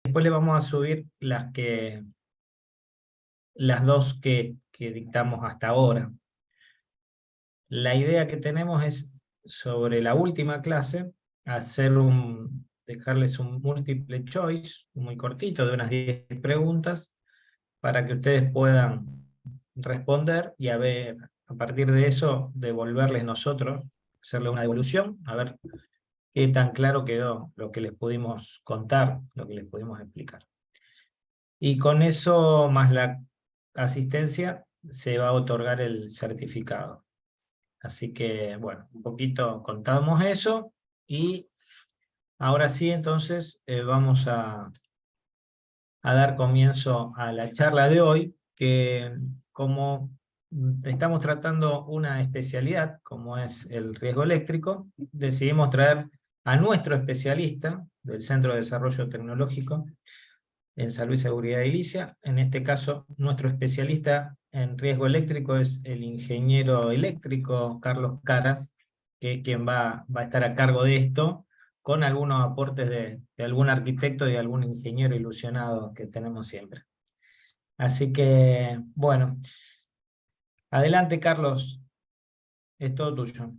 Después le vamos a subir las dos que dictamos hasta ahora. La idea que tenemos es, sobre la última clase, dejarles un multiple choice, muy cortito, de unas 10 preguntas, para que ustedes puedan responder y a partir de eso, devolverles nosotros, hacerle una devolución, a ver qué tan claro quedó lo que les pudimos contar, lo que les pudimos explicar. Y con eso, más la asistencia, se va a otorgar el certificado. Así que, bueno, un poquito contamos eso y ahora sí, entonces, vamos a dar comienzo a la charla de hoy, que como estamos tratando una especialidad, como es el riesgo eléctrico, decidimos traer a nuestro especialista del Centro de Desarrollo Tecnológico en Salud y Seguridad Edilicia. En este caso, nuestro especialista en riesgo eléctrico es el ingeniero eléctrico Carlos Caras, que es quien va a estar a cargo de esto, con algunos aportes de algún arquitecto y algún ingeniero ilusionado que tenemos siempre. Así que, bueno, adelante Carlos, es todo tuyo.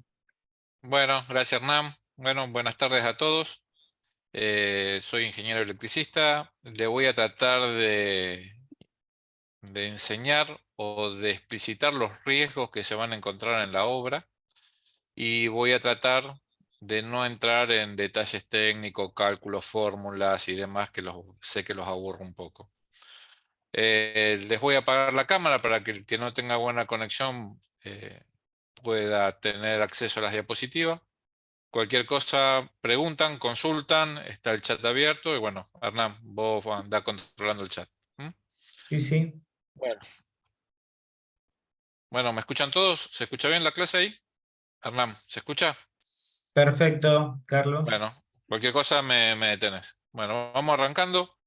Bueno, gracias Hernán. Bueno, buenas tardes a todos. Soy ingeniero electricista. Le voy a tratar de enseñar o de explicitar los riesgos que se van a encontrar en la obra y voy a tratar de no entrar en detalles técnicos, cálculos, fórmulas y demás sé que los aburro un poco. Les voy a apagar la cámara para que el que no tenga buena conexión pueda tener acceso a las diapositivas. Cualquier cosa, preguntan, consultan, está el chat abierto y bueno, Hernán, vos andás controlando el chat. ¿Mm? Sí, sí, Bueno. Bueno, ¿me escuchan todos? ¿Se escucha bien la clase ahí? Hernán, ¿se escucha? perfecto, Carlos. Bueno, cualquier cosa me detenés. Bueno, vamos arrancando.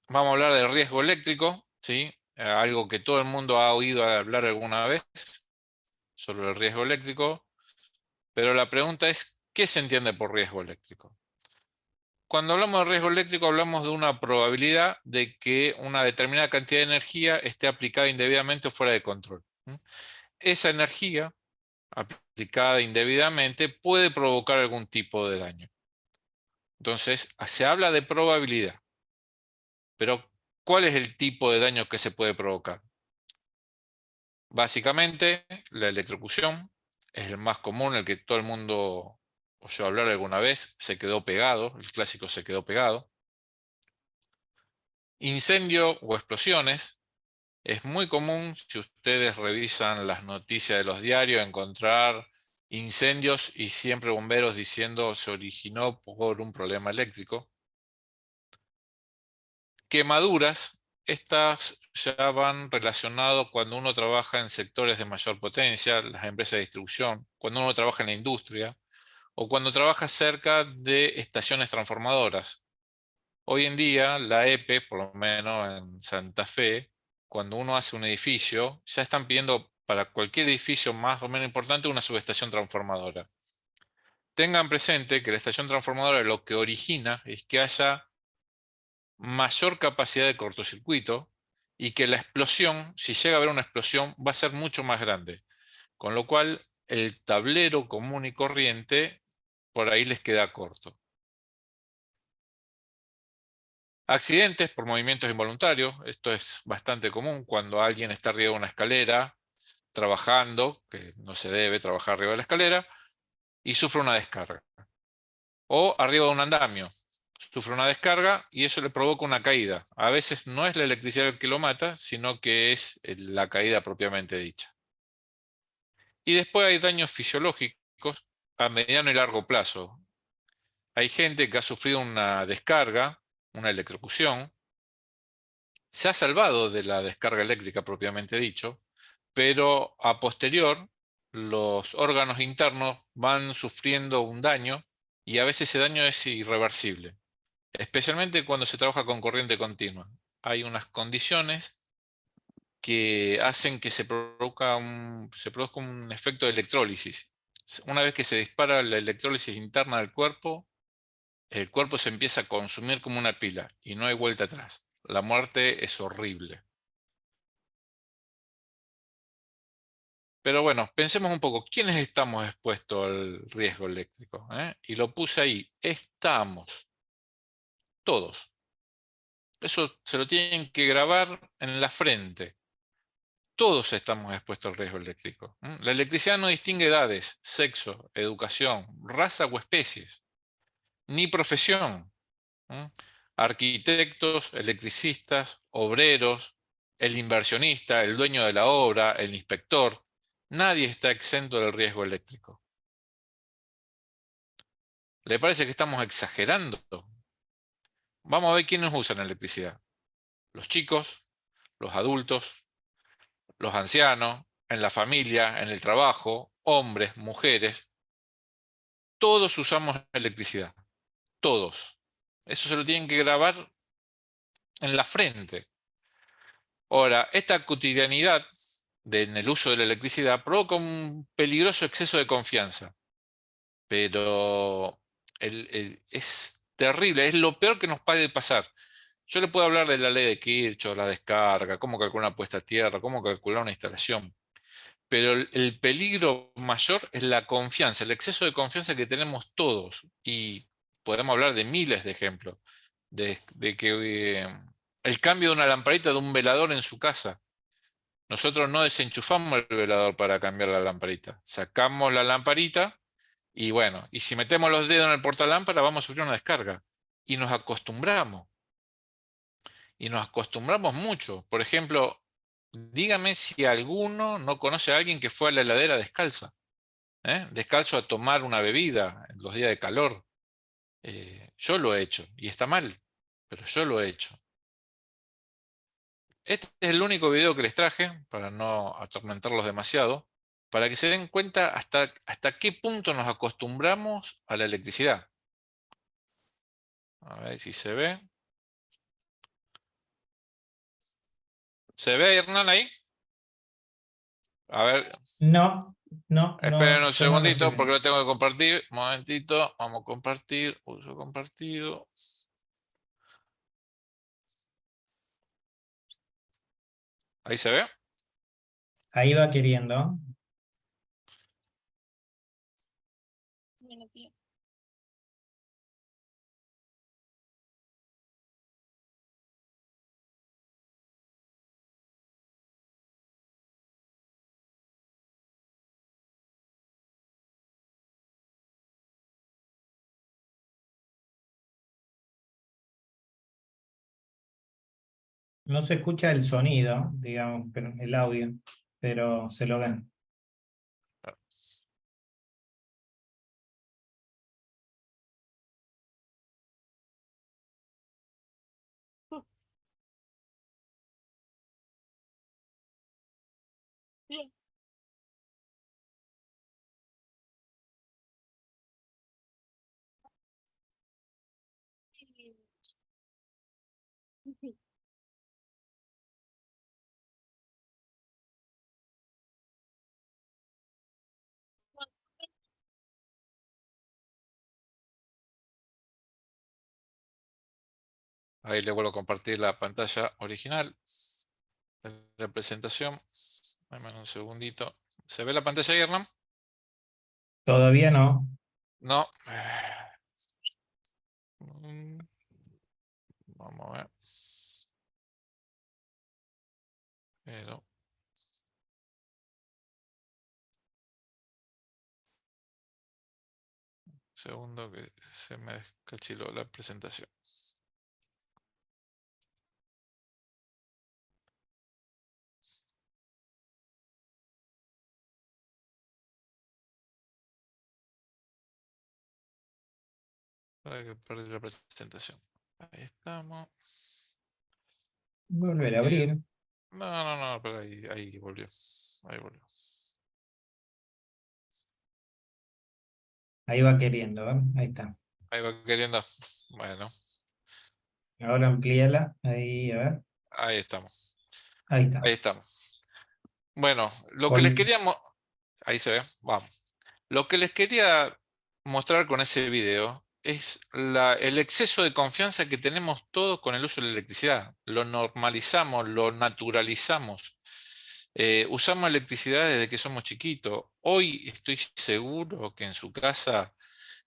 Vamos a hablar del riesgo eléctrico, ¿sí? Algo que todo el mundo ha oído hablar alguna vez sobre el riesgo eléctrico, pero la pregunta es, ¿qué se entiende por riesgo eléctrico? Cuando hablamos de riesgo eléctrico hablamos de una probabilidad de que una determinada cantidad de energía esté aplicada indebidamente o fuera de control. Esa energía aplicada indebidamente puede provocar algún tipo de daño. Entonces, se habla de probabilidad, pero ¿cuál es el tipo de daño que se puede provocar? Básicamente, la electrocución es el más común, el que todo el mundo oyó hablar alguna vez, se quedó pegado, el clásico se quedó pegado. Incendio o explosiones. Es muy común, si ustedes revisan las noticias de los diarios, encontrar incendios y siempre bomberos diciendo se originó por un problema eléctrico. Quemaduras, estas ya van relacionadas cuando uno trabaja en sectores de mayor potencia, las empresas de distribución, cuando uno trabaja en la industria o cuando trabaja cerca de estaciones transformadoras. Hoy en día, la EPE, por lo menos en Santa Fe, cuando uno hace un edificio, ya están pidiendo para cualquier edificio más o menos importante una subestación transformadora. Tengan presente que la estación transformadora lo que origina es que haya mayor capacidad de cortocircuito y que la explosión, si llega a haber una explosión, va a ser mucho más grande. Con lo cual, el tablero común y corriente por ahí les queda corto. Accidentes por movimientos involuntarios. Esto es bastante común cuando alguien está arriba de una escalera trabajando, que no se debe trabajar arriba de la escalera, y sufre una descarga. O arriba de un andamio, sufre una descarga y eso le provoca una caída. A veces no es la electricidad el que lo mata, sino que es la caída propiamente dicha. Y después hay daños fisiológicos a mediano y largo plazo. Hay gente que ha sufrido una descarga, una electrocución, se ha salvado de la descarga eléctrica propiamente dicho, pero a posterior los órganos internos van sufriendo un daño y a veces ese daño es irreversible, especialmente cuando se trabaja con corriente continua. Hay unas condiciones que hacen que se produzca un efecto de electrólisis. Una vez que se dispara la electrólisis interna del cuerpo, el cuerpo se empieza a consumir como una pila y no hay vuelta atrás. La muerte es horrible. Pero bueno, pensemos un poco, ¿quiénes estamos expuestos al riesgo eléctrico? Y lo puse ahí, estamos, todos. Eso se lo tienen que grabar en la frente. Todos estamos expuestos al riesgo eléctrico. La electricidad no distingue edades, sexo, educación, raza o especies, ni profesión. ¿Mm? Arquitectos, electricistas, obreros, el inversionista, el dueño de la obra, el inspector. Nadie está exento del riesgo eléctrico. ¿Le parece que estamos exagerando? Vamos a ver quiénes usan electricidad. Los chicos, los adultos, los ancianos, en la familia, en el trabajo, hombres, mujeres. Todos usamos electricidad. Todos. Eso se lo tienen que grabar en la frente. Ahora, esta cotidianidad en el uso de la electricidad provoca un peligroso exceso de confianza. Pero es terrible, es lo peor que nos puede pasar. Yo le puedo hablar de la ley de Kirchhoff, la descarga, cómo calcular una puesta a tierra, cómo calcular una instalación. Pero el peligro mayor es la confianza, el exceso de confianza que tenemos todos. Y podemos hablar de miles de ejemplos. De que el cambio de una lamparita de un velador en su casa. Nosotros no desenchufamos el velador para cambiar la lamparita. Sacamos la lamparita y bueno, y si metemos los dedos en el portalámpara vamos a sufrir una descarga. Y nos acostumbramos. Y nos acostumbramos mucho. Por ejemplo, dígame si alguno no conoce a alguien que fue a la heladera descalza. Descalzo a tomar una bebida en los días de calor. Yo lo he hecho y está mal, pero yo lo he hecho. Este es el único video que les traje para no atormentarlos demasiado, para que se den cuenta hasta qué punto nos acostumbramos a la electricidad. A ver si se ve. ¿Se ve, Hernán, ahí? A ver, No, no, esperen no, un yo no lo estoy segundito porque viendo. lo tengo que compartir. Un momentito, vamos a compartir. Uso compartido. Ahí se ve. Ahí va queriendo. No se escucha el sonido, digamos, pero el audio, pero se lo ven. Ahí le vuelvo a compartir la pantalla original de la presentación. Dame un segundito. ¿Se ve la pantalla ahí, Hernán? Todavía no. No. Vamos a ver. Pero, segundo que se me descachiló la presentación. Para que perdí la presentación. Ahí estamos. Volver a Cualquier... abrir. No, pero ahí volvió. Ahí volvió. Ahí va queriendo, ¿eh? Ahí está. Ahí va queriendo. Bueno, Ahora amplíala. Ahí, a ver. ahí estamos. Ahí está. Ahí estamos. Bueno, lo que les Con... queríamos... Ahí se ve. Vamos. Lo que les quería mostrar con ese video es el exceso de confianza que tenemos todos con el uso de la electricidad. Lo normalizamos, lo naturalizamos. Usamos electricidad desde que somos chiquitos. Hoy estoy seguro que en su casa,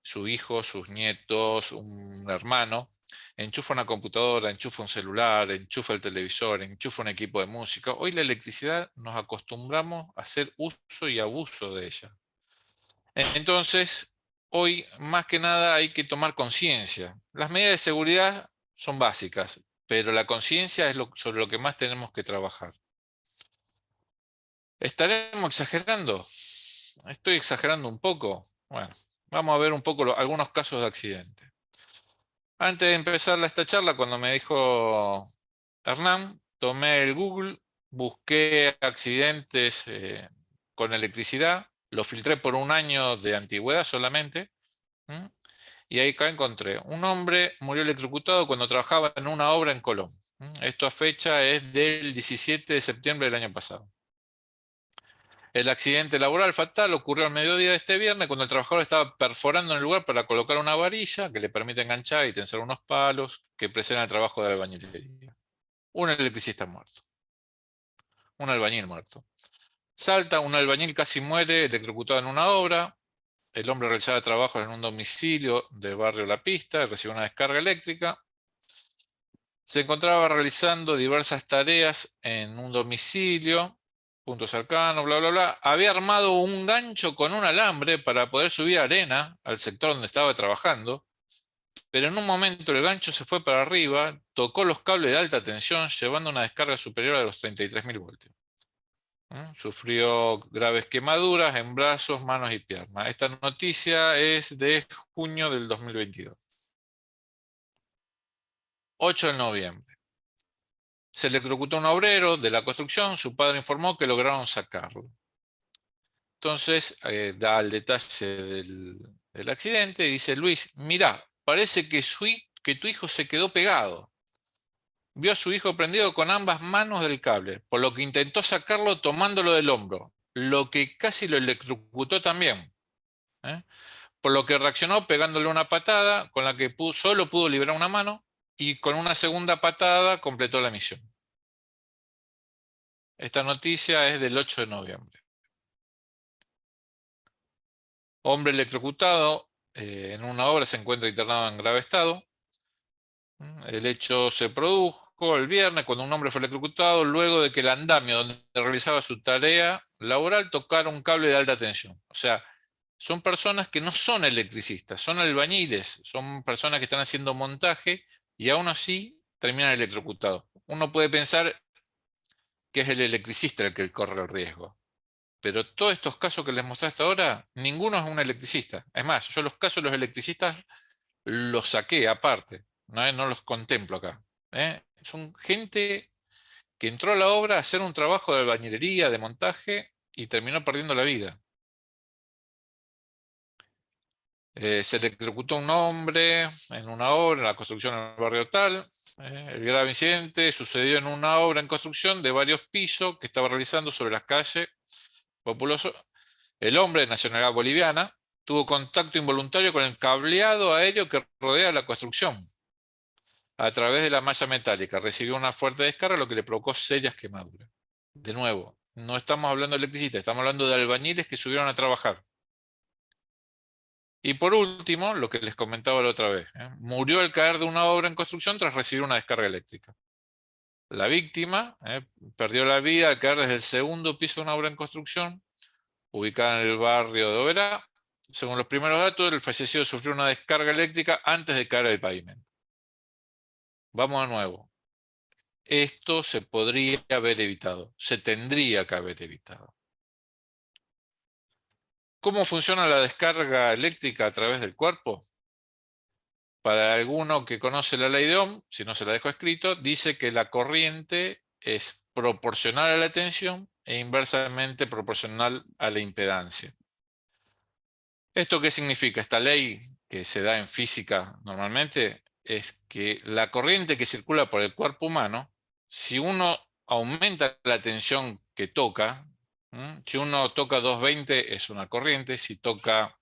su hijo, sus nietos, un hermano, enchufa una computadora, enchufa un celular, enchufa el televisor, enchufa un equipo de música. Hoy la electricidad nos acostumbramos a hacer uso y abuso de ella. Entonces, hoy más que nada hay que tomar conciencia. Las medidas de seguridad son básicas, pero la conciencia es sobre lo que más tenemos que trabajar. ¿Estaremos exagerando? ¿Estoy exagerando un poco? Bueno, vamos a ver un poco algunos casos de accidente. Antes de empezar esta charla, cuando me dijo Hernán, tomé el Google, busqué accidentes con electricidad, lo filtré por un año de antigüedad solamente. ¿Mm? Y ahí acá encontré, un hombre murió electrocutado cuando trabajaba en una obra en Colón. Esta fecha es del 17 de septiembre del año pasado. El accidente laboral fatal ocurrió al mediodía de este viernes cuando el trabajador estaba perforando en el lugar para colocar una varilla que le permite enganchar y tensar unos palos que preceden el trabajo de albañilería. Un electricista muerto. Un albañil muerto. Salta, un albañil casi muere electrocutado en una obra. El hombre realizaba trabajos en un domicilio de barrio La Pista y recibió una descarga eléctrica. Se encontraba realizando diversas tareas en un domicilio, punto cercano, bla, bla, bla. Había armado un gancho con un alambre para poder subir arena al sector donde estaba trabajando, pero en un momento el gancho se fue para arriba, tocó los cables de alta tensión, llevando una descarga superior a los 33.000 voltios. Sufrió graves quemaduras en brazos, manos y piernas. Esta noticia es de junio del 2022. 8 de noviembre. Se electrocutó un obrero de la construcción, su padre informó que lograron sacarlo. Entonces, da el detalle del accidente y dice, Luis, mirá, parece que tu hijo se quedó pegado. Vio a su hijo prendido con ambas manos del cable, por lo que intentó sacarlo tomándolo del hombro, lo que casi lo electrocutó también. ¿Eh? Por lo que reaccionó pegándole una patada con la que solo pudo liberar una mano y con una segunda patada completó la misión. Esta noticia es del 8 de noviembre. Hombre electrocutado en una obra se encuentra internado en grave estado. El hecho se produjo el viernes cuando un hombre fue electrocutado luego de que el andamio donde realizaba su tarea laboral tocara un cable de alta tensión. O sea, son personas que no son electricistas, son albañiles, son personas que están haciendo montaje y aún así terminan electrocutados. Uno puede pensar que es el electricista el que corre el riesgo. Pero todos estos casos que les mostré hasta ahora, ninguno es un electricista. Es más, yo los casos de los electricistas los saqué aparte, no, no los contemplo acá. Son gente que entró a la obra a hacer un trabajo de albañilería, de montaje, y terminó perdiendo la vida. Se electrocutó un hombre en una obra, en la construcción en el barrio tal. El grave incidente sucedió en una obra en construcción de varios pisos que estaba realizando sobre las calles Populoso. El hombre de nacionalidad boliviana tuvo contacto involuntario con el cableado aéreo que rodea la construcción. A través de la malla metálica recibió una fuerte descarga, lo que le provocó serias quemaduras. De nuevo, no estamos hablando de electricistas, estamos hablando de albañiles que subieron a trabajar. Y por último, lo que les comentaba la otra vez, murió al caer de una obra en construcción tras recibir una descarga eléctrica. La víctima perdió la vida al caer desde el segundo piso de una obra en construcción, ubicada en el barrio de Oberá. Según los primeros datos, el fallecido sufrió una descarga eléctrica antes de caer al pavimento. Vamos de nuevo. Esto se podría haber evitado, se tendría que haber evitado. ¿Cómo funciona la descarga eléctrica a través del cuerpo? Para alguno que conoce la ley de Ohm, si no se la dejo escrito, dice que la corriente es proporcional a la tensión e inversamente proporcional a la impedancia. ¿Esto qué significa? Esta ley que se da en física normalmente es que la corriente que circula por el cuerpo humano, si uno aumenta la tensión que toca, si uno toca 220 es una corriente, si toca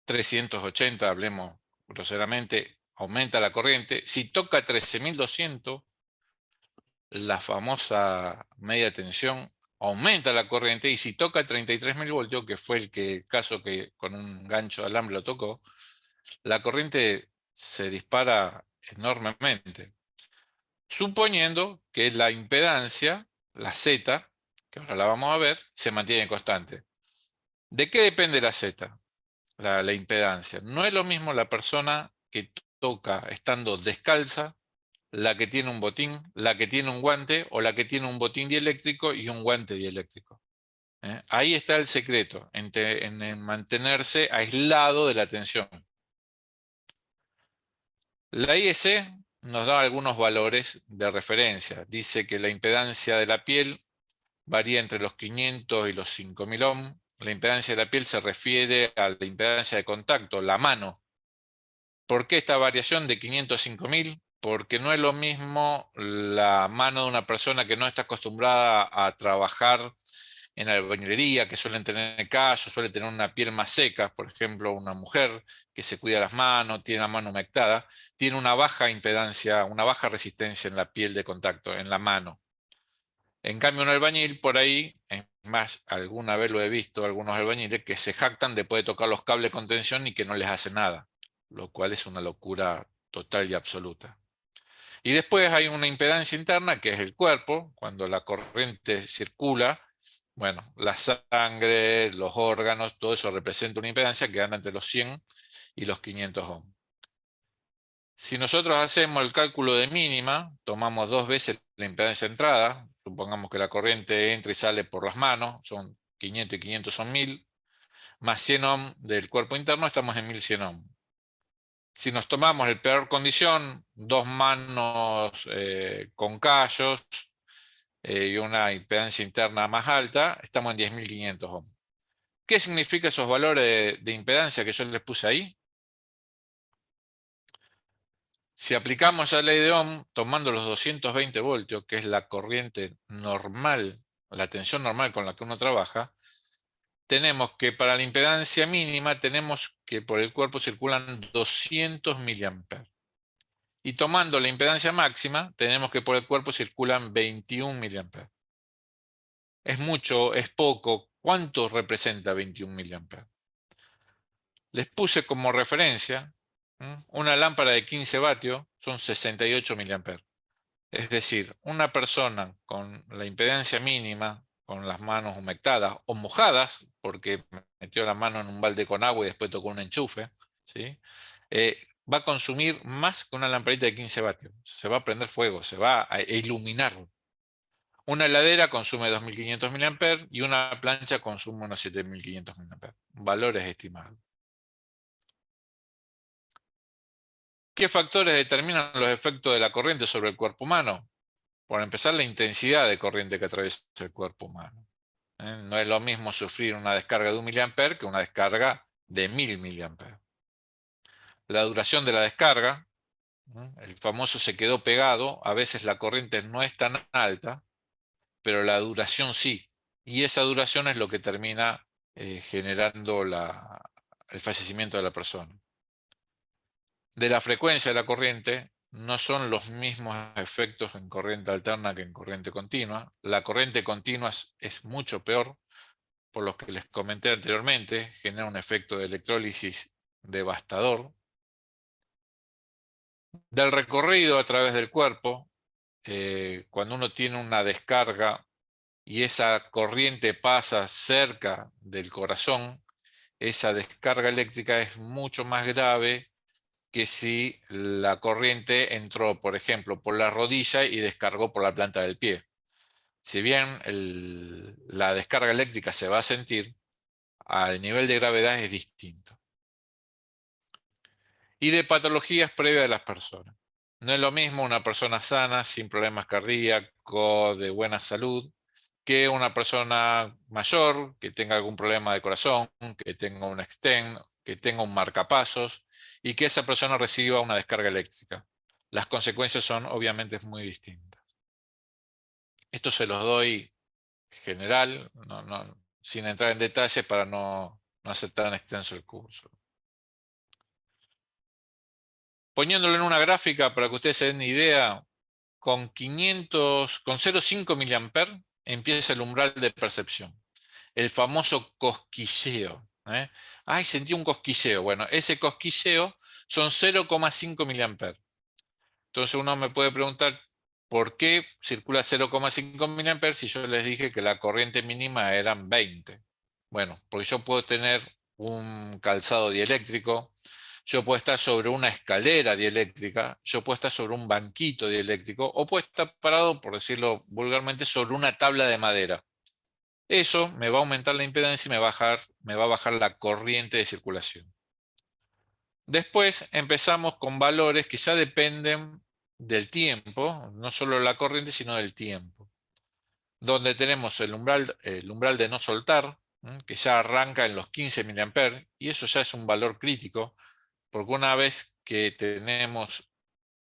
380, hablemos groseramente, aumenta la corriente. Si toca 13.200, la famosa media tensión, aumenta la corriente, y si toca 33.000 voltios, que fue el caso que con un gancho de alambre lo tocó, la corriente se dispara enormemente, suponiendo que la impedancia, la Z, que ahora la vamos a ver, se mantiene constante. ¿De qué depende la Z? La impedancia. No es lo mismo la persona que toca estando descalza, la que tiene un botín, la que tiene un guante, o la que tiene un botín dieléctrico y un guante dieléctrico. Ahí está el secreto, en mantenerse aislado de la tensión. La IEC nos da algunos valores de referencia. Dice que la impedancia de la piel varía entre los 500 y los 5000 ohms. La impedancia de la piel se refiere a la impedancia de contacto, la mano. ¿Por qué esta variación de 500 a 5000? Porque no es lo mismo la mano de una persona que no está acostumbrada a trabajar en albañilería, que suelen tener callos, suele tener una piel más seca. Por ejemplo, una mujer que se cuida las manos, tiene la mano humectada, tiene una baja impedancia, una baja resistencia en la piel de contacto, en la mano. En cambio, un albañil por ahí, es más, alguna vez lo he visto, algunos albañiles que se jactan de poder tocar los cables con tensión y que no les hace nada, lo cual es una locura total y absoluta. Y después hay una impedancia interna, que es el cuerpo. Cuando la corriente circula, bueno, la sangre, los órganos, todo eso representa una impedancia que anda entre los 100 y los 500 ohms. Si nosotros hacemos el cálculo de mínima, tomamos 2 veces la impedancia de entrada, supongamos que la corriente entra y sale por las manos, son 500 y 500 son 1000, más 100 ohms del cuerpo interno, estamos en 1100 ohms. Si nos tomamos el peor condición, 2 manos con callos y una impedancia interna más alta, estamos en 10.500 ohms. ¿Qué significan esos valores de impedancia que yo les puse ahí? Si aplicamos la ley de Ohm, tomando los 220 voltios, que es la corriente normal, la tensión normal con la que uno trabaja, tenemos que para la impedancia mínima tenemos que por el cuerpo circulan 200 miliamperes. Y tomando la impedancia máxima, tenemos que por el cuerpo circulan 21 miliamperes. ¿Es mucho? ¿Es poco? ¿Cuánto representa 21 miliamperes? Les puse como referencia una lámpara de 15 vatios, son 68 miliamperes. Es decir, una persona con la impedancia mínima, con las manos humectadas o mojadas, porque metió la mano en un balde con agua y después tocó un enchufe, ¿sí? Va a consumir más que una lamparita de 15 vatios. Se va a prender fuego, se va a iluminar. Una heladera consume 2500 mA y una plancha consume unos 7500 mA. Valores estimados. ¿Qué factores determinan los efectos de la corriente sobre el cuerpo humano? Por empezar, la intensidad de corriente que atraviesa el cuerpo humano. No es lo mismo sufrir una descarga de 1 mA que una descarga de 1000 mA. La duración de la descarga, el famoso se quedó pegado, a veces la corriente no es tan alta, pero la duración sí. Y esa duración es lo que termina generando el fallecimiento de la persona. De la frecuencia de la corriente, no son los mismos efectos en corriente alterna que en corriente continua. La corriente continua es mucho peor, por lo que les comenté anteriormente, genera un efecto de electrólisis devastador. Del recorrido a través del cuerpo, cuando uno tiene una descarga y esa corriente pasa cerca del corazón, esa descarga eléctrica es mucho más grave que si la corriente entró, por ejemplo, por la rodilla y descargó por la planta del pie. Si bien la descarga eléctrica se va a sentir, al nivel de gravedad es distinto. Y de patologías previas de las personas. No es lo mismo una persona sana, sin problemas cardíacos, de buena salud, que una persona mayor que tenga algún problema de corazón, que tenga un stent, que tenga un marcapasos y que esa persona reciba una descarga eléctrica. Las consecuencias son obviamente muy distintas. Esto se los doy general, sin entrar en detalles para no hacer tan extenso el curso. Poniéndolo en una gráfica para que ustedes se den una idea, con 0,5 mA empieza el umbral de percepción. El famoso cosquilleo. Ay, sentí un cosquilleo. Bueno, ese cosquilleo son 0,5 mA. Entonces uno me puede preguntar, ¿por qué circula 0,5 mA si yo les dije que la corriente mínima eran 20? Bueno, porque yo puedo tener un calzado dieléctrico, yo puedo estar sobre una escalera dieléctrica, yo puedo estar sobre un banquito dieléctrico, o puedo estar parado, por decirlo vulgarmente, sobre una tabla de madera. Eso me va a aumentar la impedancia y me va a bajar la corriente de circulación. Después empezamos con valores que ya dependen del tiempo, no solo de la corriente, sino del tiempo. Donde tenemos el umbral de no soltar, que ya arranca en los 15 mA, y eso ya es un valor crítico, porque una vez que tenemos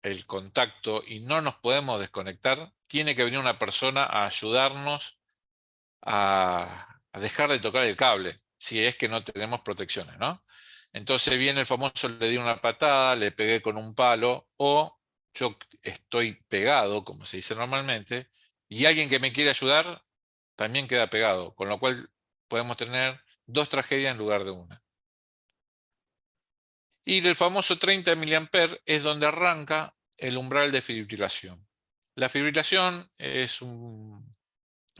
el contacto y no nos podemos desconectar, tiene que venir una persona a ayudarnos a dejar de tocar el cable, si es que no tenemos protecciones, ¿no? Entonces viene el famoso, le di una patada, le pegué con un palo, o yo estoy pegado, como se dice normalmente, y alguien que me quiere ayudar también queda pegado, con lo cual podemos tener dos tragedias en lugar de una. Y del famoso 30 mA es donde arranca el umbral de fibrilación. La fibrilación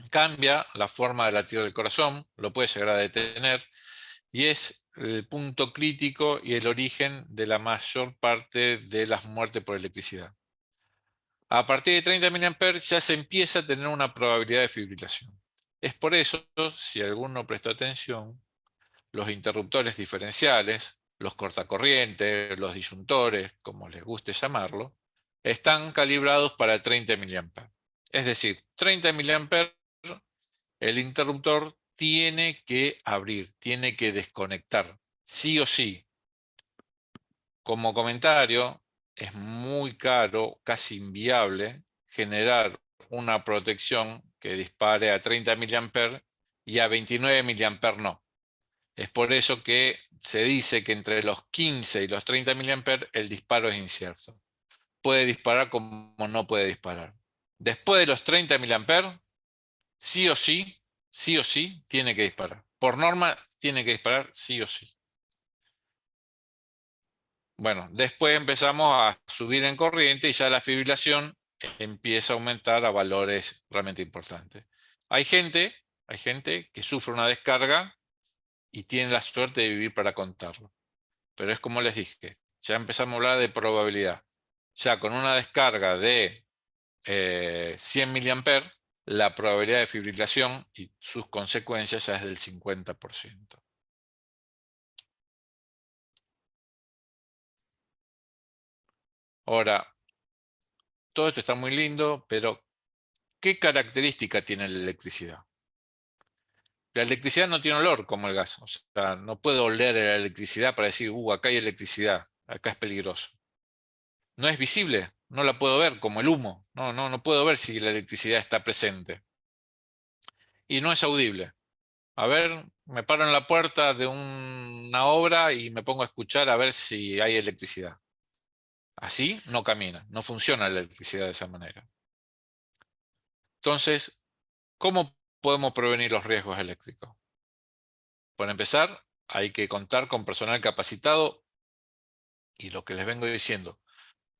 cambia la forma de latido del corazón, lo puede llegar a detener, y es el punto crítico y el origen de la mayor parte de las muertes por electricidad. A partir de 30 mA ya se empieza a tener una probabilidad de fibrilación. Es por eso, si alguno prestó atención, los interruptores diferenciales, los cortacorrientes, los disyuntores, como les guste llamarlo, están calibrados para 30 mA. Es decir, 30 mA, el interruptor tiene que abrir, tiene que desconectar, sí o sí. Como comentario, es muy caro, casi inviable, generar una protección que dispare a 30 mA y a 29 mA no. Es por eso que se dice que entre los 15 y los 30 mA el disparo es incierto. Puede disparar como no puede disparar. Después de los 30 mA, sí o sí, tiene que disparar. Por norma, tiene que disparar sí o sí. Bueno, después empezamos a subir en corriente y ya la fibrilación empieza a aumentar a valores realmente importantes. Hay gente que sufre una descarga y tiene la suerte de vivir para contarlo. Pero es como les dije, ya empezamos a hablar de probabilidad. Ya con una descarga de 100 mA, la probabilidad de fibrilación y sus consecuencias ya es del 50%. Ahora, todo esto está muy lindo, pero ¿qué característica tiene la electricidad? La electricidad no tiene olor como el gas. O sea, no puedo oler la electricidad para decir, acá hay electricidad, acá es peligroso. No es visible, no la puedo ver como el humo. No puedo ver si la electricidad está presente. Y no es audible. A ver, me paro en la puerta de una obra y me pongo a escuchar a ver si hay electricidad. Así no camina, no funciona la electricidad de esa manera. Entonces, ¿cómo podemos prevenir los riesgos eléctricos? Por empezar, hay que contar con personal capacitado y lo que les vengo diciendo,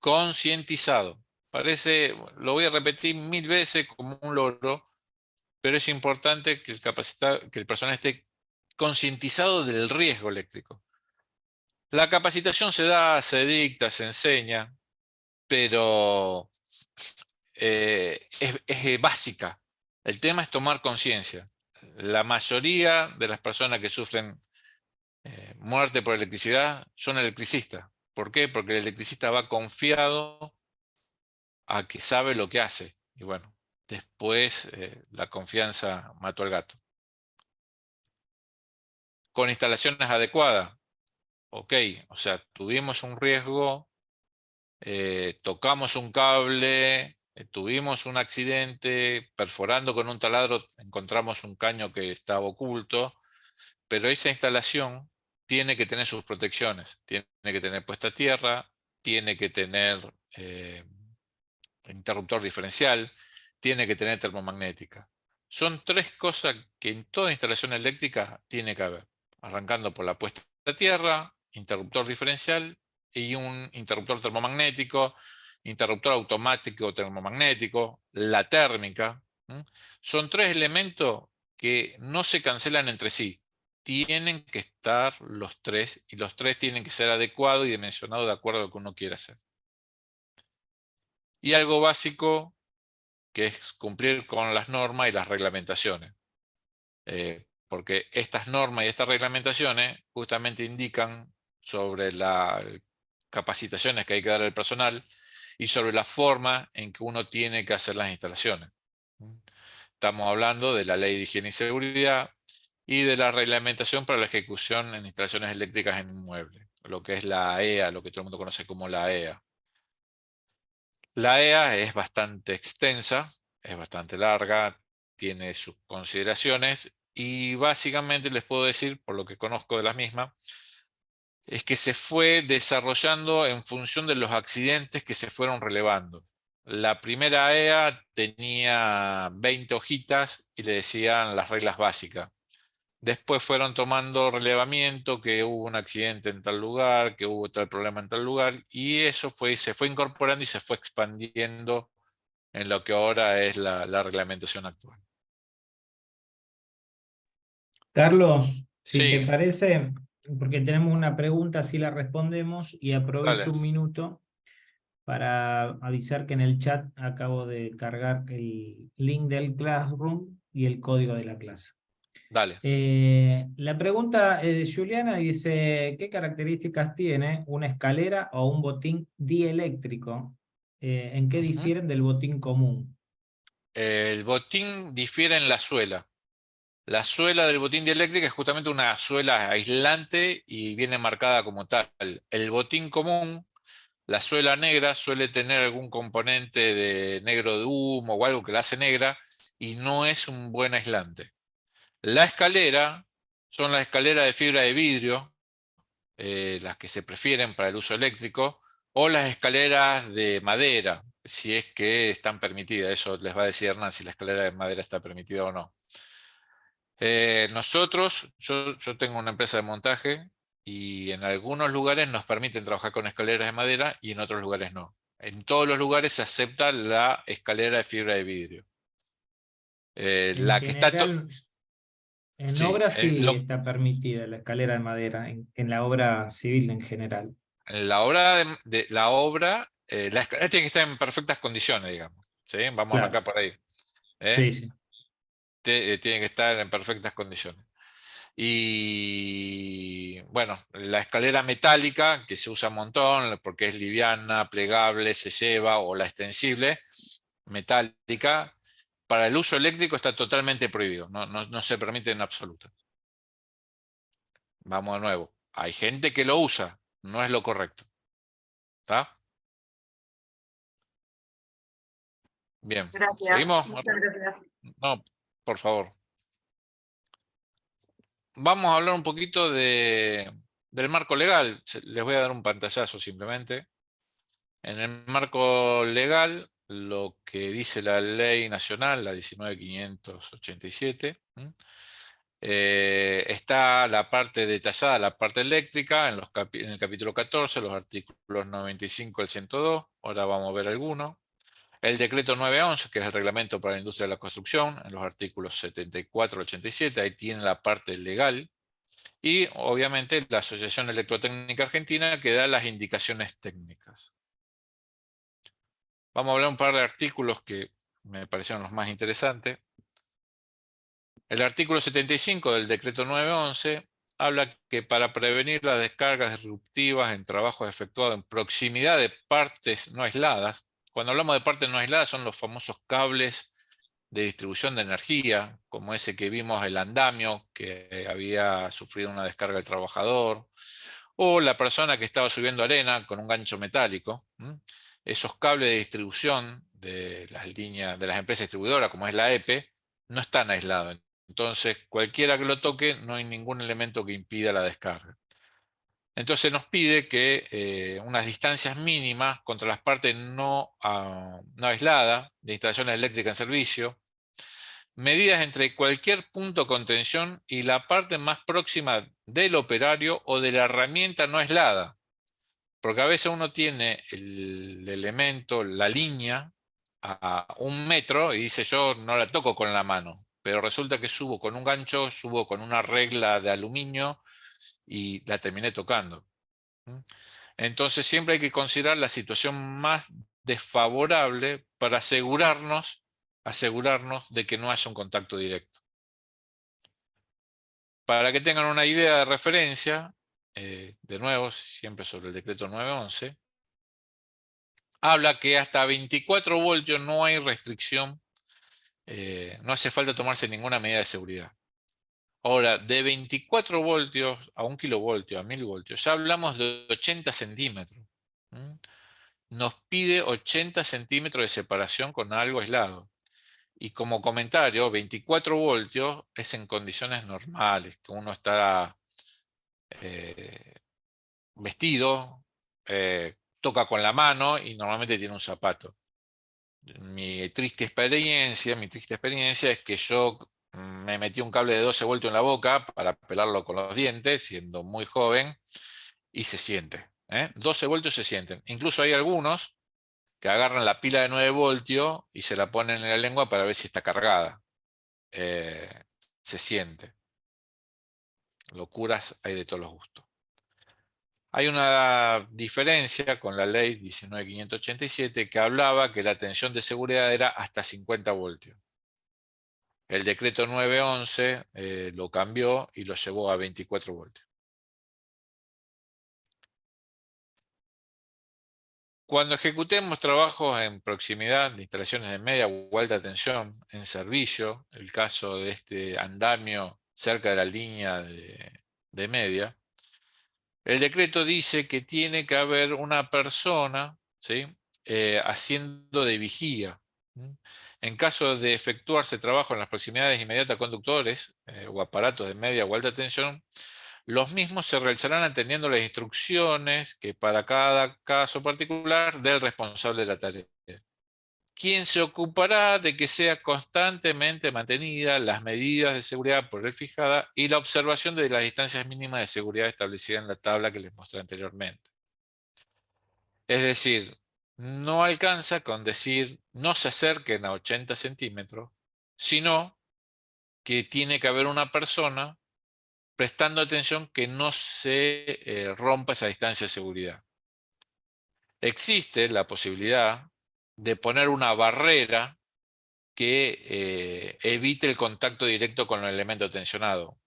concientizado. Parece, lo voy a repetir 1000 veces como un loro, pero es importante que el personal esté concientizado del riesgo eléctrico. La capacitación se da, se dicta, se enseña, pero es básica. El tema es tomar conciencia. La mayoría de las personas que sufren muerte por electricidad son electricistas. ¿Por qué? Porque el electricista va confiado a que sabe lo que hace. Y bueno, después la confianza mató al gato. Con instalaciones adecuadas. Ok, o sea, tuvimos un riesgo, tocamos un cable, tuvimos un accidente, perforando con un taladro encontramos un caño que estaba oculto, pero esa instalación tiene que tener sus protecciones, tiene que tener puesta tierra, tiene que tener interruptor diferencial, tiene que tener termomagnética. Son tres cosas que en toda instalación eléctrica tiene que haber, arrancando por la puesta a tierra, interruptor diferencial y un interruptor termomagnético, interruptor automático termomagnético, la térmica. Son tres elementos que no se cancelan entre sí. Tienen que estar los tres y los tres tienen que ser adecuados y dimensionados de acuerdo a lo que uno quiera hacer. Y algo básico que es cumplir con las normas y las reglamentaciones. Porque estas normas y estas reglamentaciones justamente indican sobre las capacitaciones que hay que dar al personal y sobre la forma en que uno tiene que hacer las instalaciones. Estamos hablando de la Ley de Higiene y Seguridad y de la reglamentación para la ejecución en instalaciones eléctricas en inmuebles, lo que es la AEA, lo que todo el mundo conoce como la AEA. La AEA es bastante extensa, es bastante larga, tiene sus consideraciones y básicamente les puedo decir, por lo que conozco de las mismas, es que se fue desarrollando en función de los accidentes que se fueron relevando. La primera AEA tenía 20 hojitas y le decían las reglas básicas. Después fueron tomando relevamiento, que hubo un accidente en tal lugar, que hubo tal problema en tal lugar, y eso se fue incorporando y se fue expandiendo en lo que ahora es la reglamentación actual. Carlos, si te Sí, parece, porque tenemos una pregunta, si la respondemos y dale, aprovecho un minuto para avisar que en el chat acabo de cargar el link del Classroom y el código de la clase. dale. La pregunta de Juliana dice, ¿qué características tiene una escalera o un botín dieléctrico? ¿En qué Ujú. difieren del botín común? El botín difiere en la suela. La suela del botín dieléctrico es justamente una suela aislante y viene marcada como tal. El botín común, la suela negra, suele tener algún componente de negro de humo o algo que la hace negra y no es un buen aislante. La escalera son las escaleras de fibra de vidrio, las que se prefieren para el uso eléctrico, o las escaleras de madera, si es que están permitidas. Eso les va a decir Hernán si la escalera de madera está permitida o no. Yo tengo una empresa de montaje y en algunos lugares nos permiten trabajar con escaleras de madera y en otros lugares no. En todos los lugares se acepta la escalera de fibra de vidrio. En La que está, general, en sí, obra sí está permitida la escalera de madera, en la obra civil en general. en la obra, la obra, la escalera tiene que estar en perfectas condiciones, digamos. ¿Sí? Vamos a Claro, arrancar por ahí. ¿Eh? sí, sí. Tiene que estar en perfectas condiciones. Y bueno, la escalera metálica, que se usa un montón porque es liviana, plegable, se lleva, o la extensible, metálica, para el uso eléctrico está totalmente prohibido, no se permite en absoluto. Vamos de nuevo. Hay gente que lo usa, no es lo correcto. ¿Está? Bien, Gracias, ¿seguimos? muchas gracias. No, por favor. Vamos a hablar un poquito del marco legal. Les voy a dar un pantallazo simplemente. En el marco legal, lo que dice la ley nacional, la 19.587, está la parte detallada, la parte eléctrica, en el capítulo 14, los artículos 95 al 102. Ahora vamos a ver algunos. El decreto 911, que es el reglamento para la industria de la construcción, en los artículos 74 al 87, ahí tiene la parte legal. Y obviamente la Asociación Electrotécnica Argentina, que da las indicaciones técnicas. Vamos a hablar un par de artículos que me parecieron los más interesantes. El artículo 75 del decreto 911 habla que para prevenir las descargas disruptivas en trabajos efectuados en proximidad de partes no aisladas, cuando hablamos de partes no aisladas son los famosos cables de distribución de energía, como ese que vimos el andamio, que había sufrido una descarga del trabajador, o la persona que estaba subiendo arena con un gancho metálico. Esos cables de distribución de las líneas de las empresas distribuidoras, como es la EPE, no están aislados. Entonces, cualquiera que lo toque, no hay ningún elemento que impida la descarga. Entonces nos pide que unas distancias mínimas contra las partes no aisladas de instalaciones eléctricas en servicio, medidas entre cualquier punto de contención y la parte más próxima del operario o de la herramienta no aislada. Porque a veces uno tiene el elemento, la línea, a 1 metro y dice yo no la toco con la mano, pero resulta que subo con un gancho, subo con una regla de aluminio y la terminé tocando. Entonces siempre hay que considerar la situación más desfavorable para asegurarnos de que no haya un contacto directo. Para que tengan una idea de referencia, de nuevo, siempre sobre el decreto 911, habla que hasta 24 voltios no hay restricción, no hace falta tomarse ninguna medida de seguridad. Ahora, de 24 voltios a 1 kilovoltio, a 1000 voltios, ya hablamos de 80 centímetros. Nos pide 80 centímetros de separación con algo aislado. Y como comentario, 24 voltios es en condiciones normales, que uno está eh, vestido, toca con la mano y normalmente tiene un zapato. Mi triste experiencia es que yo me metí un cable de 12 voltios en la boca para pelarlo con los dientes, siendo muy joven, y se siente. 12 voltios se sienten. Incluso hay algunos que agarran la pila de 9 voltios y se la ponen en la lengua para ver si está cargada. Se siente. Locuras hay de todos los gustos. Hay una diferencia con la ley 19.587 que hablaba que la tensión de seguridad era hasta 50 voltios. El decreto 911 lo cambió y lo llevó a 24 voltios. Cuando ejecutemos trabajos en proximidad de instalaciones de media o alta tensión en servicio, el caso de este andamio cerca de la línea de media, el decreto dice que tiene que haber una persona, ¿sí? Haciendo de vigía. En caso de efectuarse trabajo en las proximidades inmediatas a conductores o aparatos de media o alta tensión, los mismos se realizarán atendiendo las instrucciones que para cada caso particular del responsable de la tarea, quien se ocupará de que sea constantemente mantenida las medidas de seguridad por él fijada y la observación de las distancias mínimas de seguridad establecidas en la tabla que les mostré anteriormente. Es decir, no alcanza con decir no se acerquen a 80 centímetros, sino que tiene que haber una persona prestando atención que no se rompa esa distancia de seguridad. Existe la posibilidad de poner una barrera que evite el contacto directo con el elemento tensionado.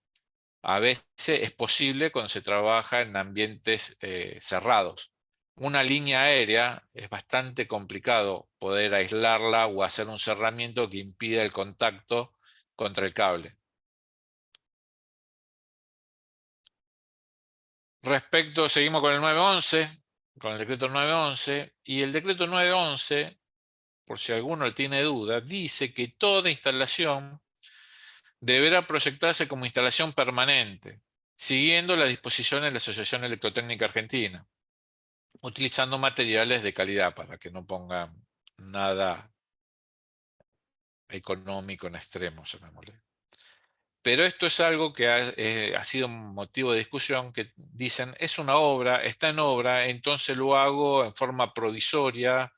A veces es posible cuando se trabaja en ambientes cerrados. Una línea aérea es bastante complicado poder aislarla o hacer un cerramiento que impida el contacto contra el cable. Seguimos con el 911, con el decreto 911, y el decreto 911, por si alguno tiene duda, dice que toda instalación deberá proyectarse como instalación permanente, siguiendo las disposiciones de la Asociación Electrotécnica Argentina, utilizando materiales de calidad para que no pongan nada económico en extremo, llamémosle. Pero esto es algo que ha sido un motivo de discusión, que dicen, es una obra, está en obra, entonces lo hago en forma provisoria,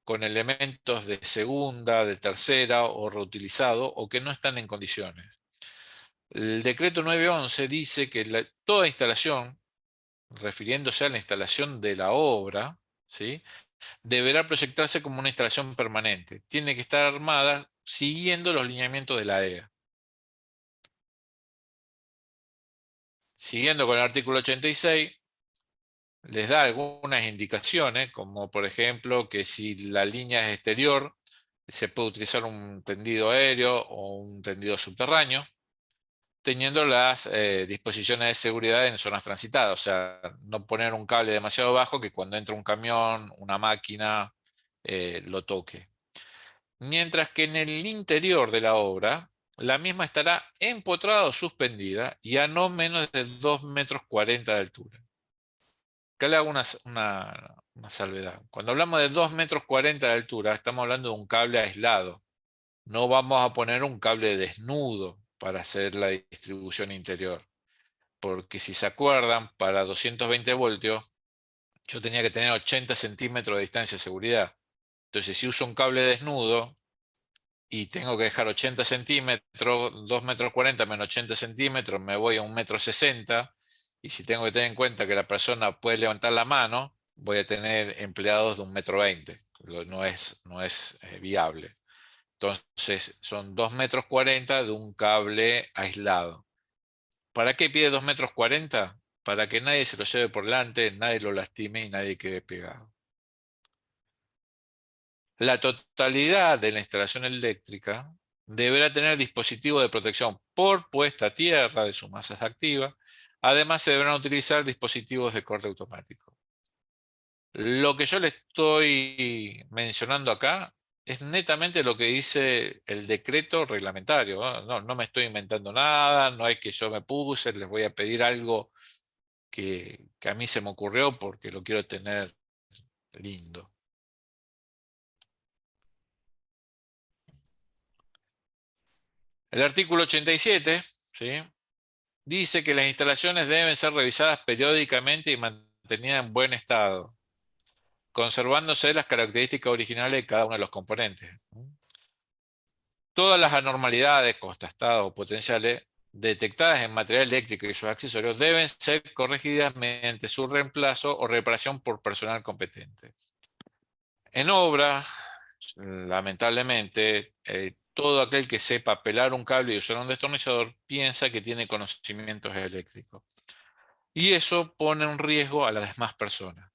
con elementos de segunda, de tercera o reutilizado, o que no están en condiciones. El decreto 911 dice que toda instalación, refiriéndose a la instalación de la obra, ¿sí?, deberá proyectarse como una instalación permanente. Tiene que estar armada siguiendo los lineamientos de la AEA. Siguiendo con el artículo 86, les da algunas indicaciones, como por ejemplo que si la línea es exterior, se puede utilizar un tendido aéreo o un tendido subterráneo, teniendo las disposiciones de seguridad en zonas transitadas, o sea, no poner un cable demasiado bajo que cuando entra un camión, una máquina, lo toque. Mientras que en el interior de la obra, la misma estará empotrada o suspendida y a no menos de 2,40 metros de altura. Acá le hago una salvedad. Cuando hablamos de 2,40 m de altura, estamos hablando de un cable aislado. No vamos a poner un cable desnudo para hacer la distribución interior. Porque si se acuerdan, para 220 voltios, yo tenía que tener 80 centímetros de distancia de seguridad. Entonces, si uso un cable desnudo y tengo que dejar 80 centímetros, 2,40 m menos 80 centímetros, me voy a 1,60 m. Y si tengo que tener en cuenta que la persona puede levantar la mano, voy a tener empleados de 1,20 m. No es viable. Entonces, son 2,40 m de un cable aislado. ¿Para qué pide 2,40 m? Para que nadie se lo lleve por delante, nadie lo lastime y nadie quede pegado. La totalidad de la instalación eléctrica deberá tener dispositivos de protección por puesta a tierra de sus masas activas. Además, se deberán utilizar dispositivos de corte automático. Lo que yo le estoy mencionando acá es netamente lo que dice el decreto reglamentario. No me estoy inventando nada, no es que yo me puse, les voy a pedir algo que a mí se me ocurrió porque lo quiero tener lindo. El artículo 87, ¿sí?, dice que las instalaciones deben ser revisadas periódicamente y mantenidas en buen estado, conservándose las características originales de cada uno de los componentes. Todas las anormalidades, constatadas o potenciales, detectadas en material eléctrico y sus accesorios deben ser corregidas mediante su reemplazo o reparación por personal competente. En obra, lamentablemente, todo aquel que sepa pelar un cable y usar un destornillador piensa que tiene conocimientos eléctricos. Y eso pone en riesgo a las demás personas.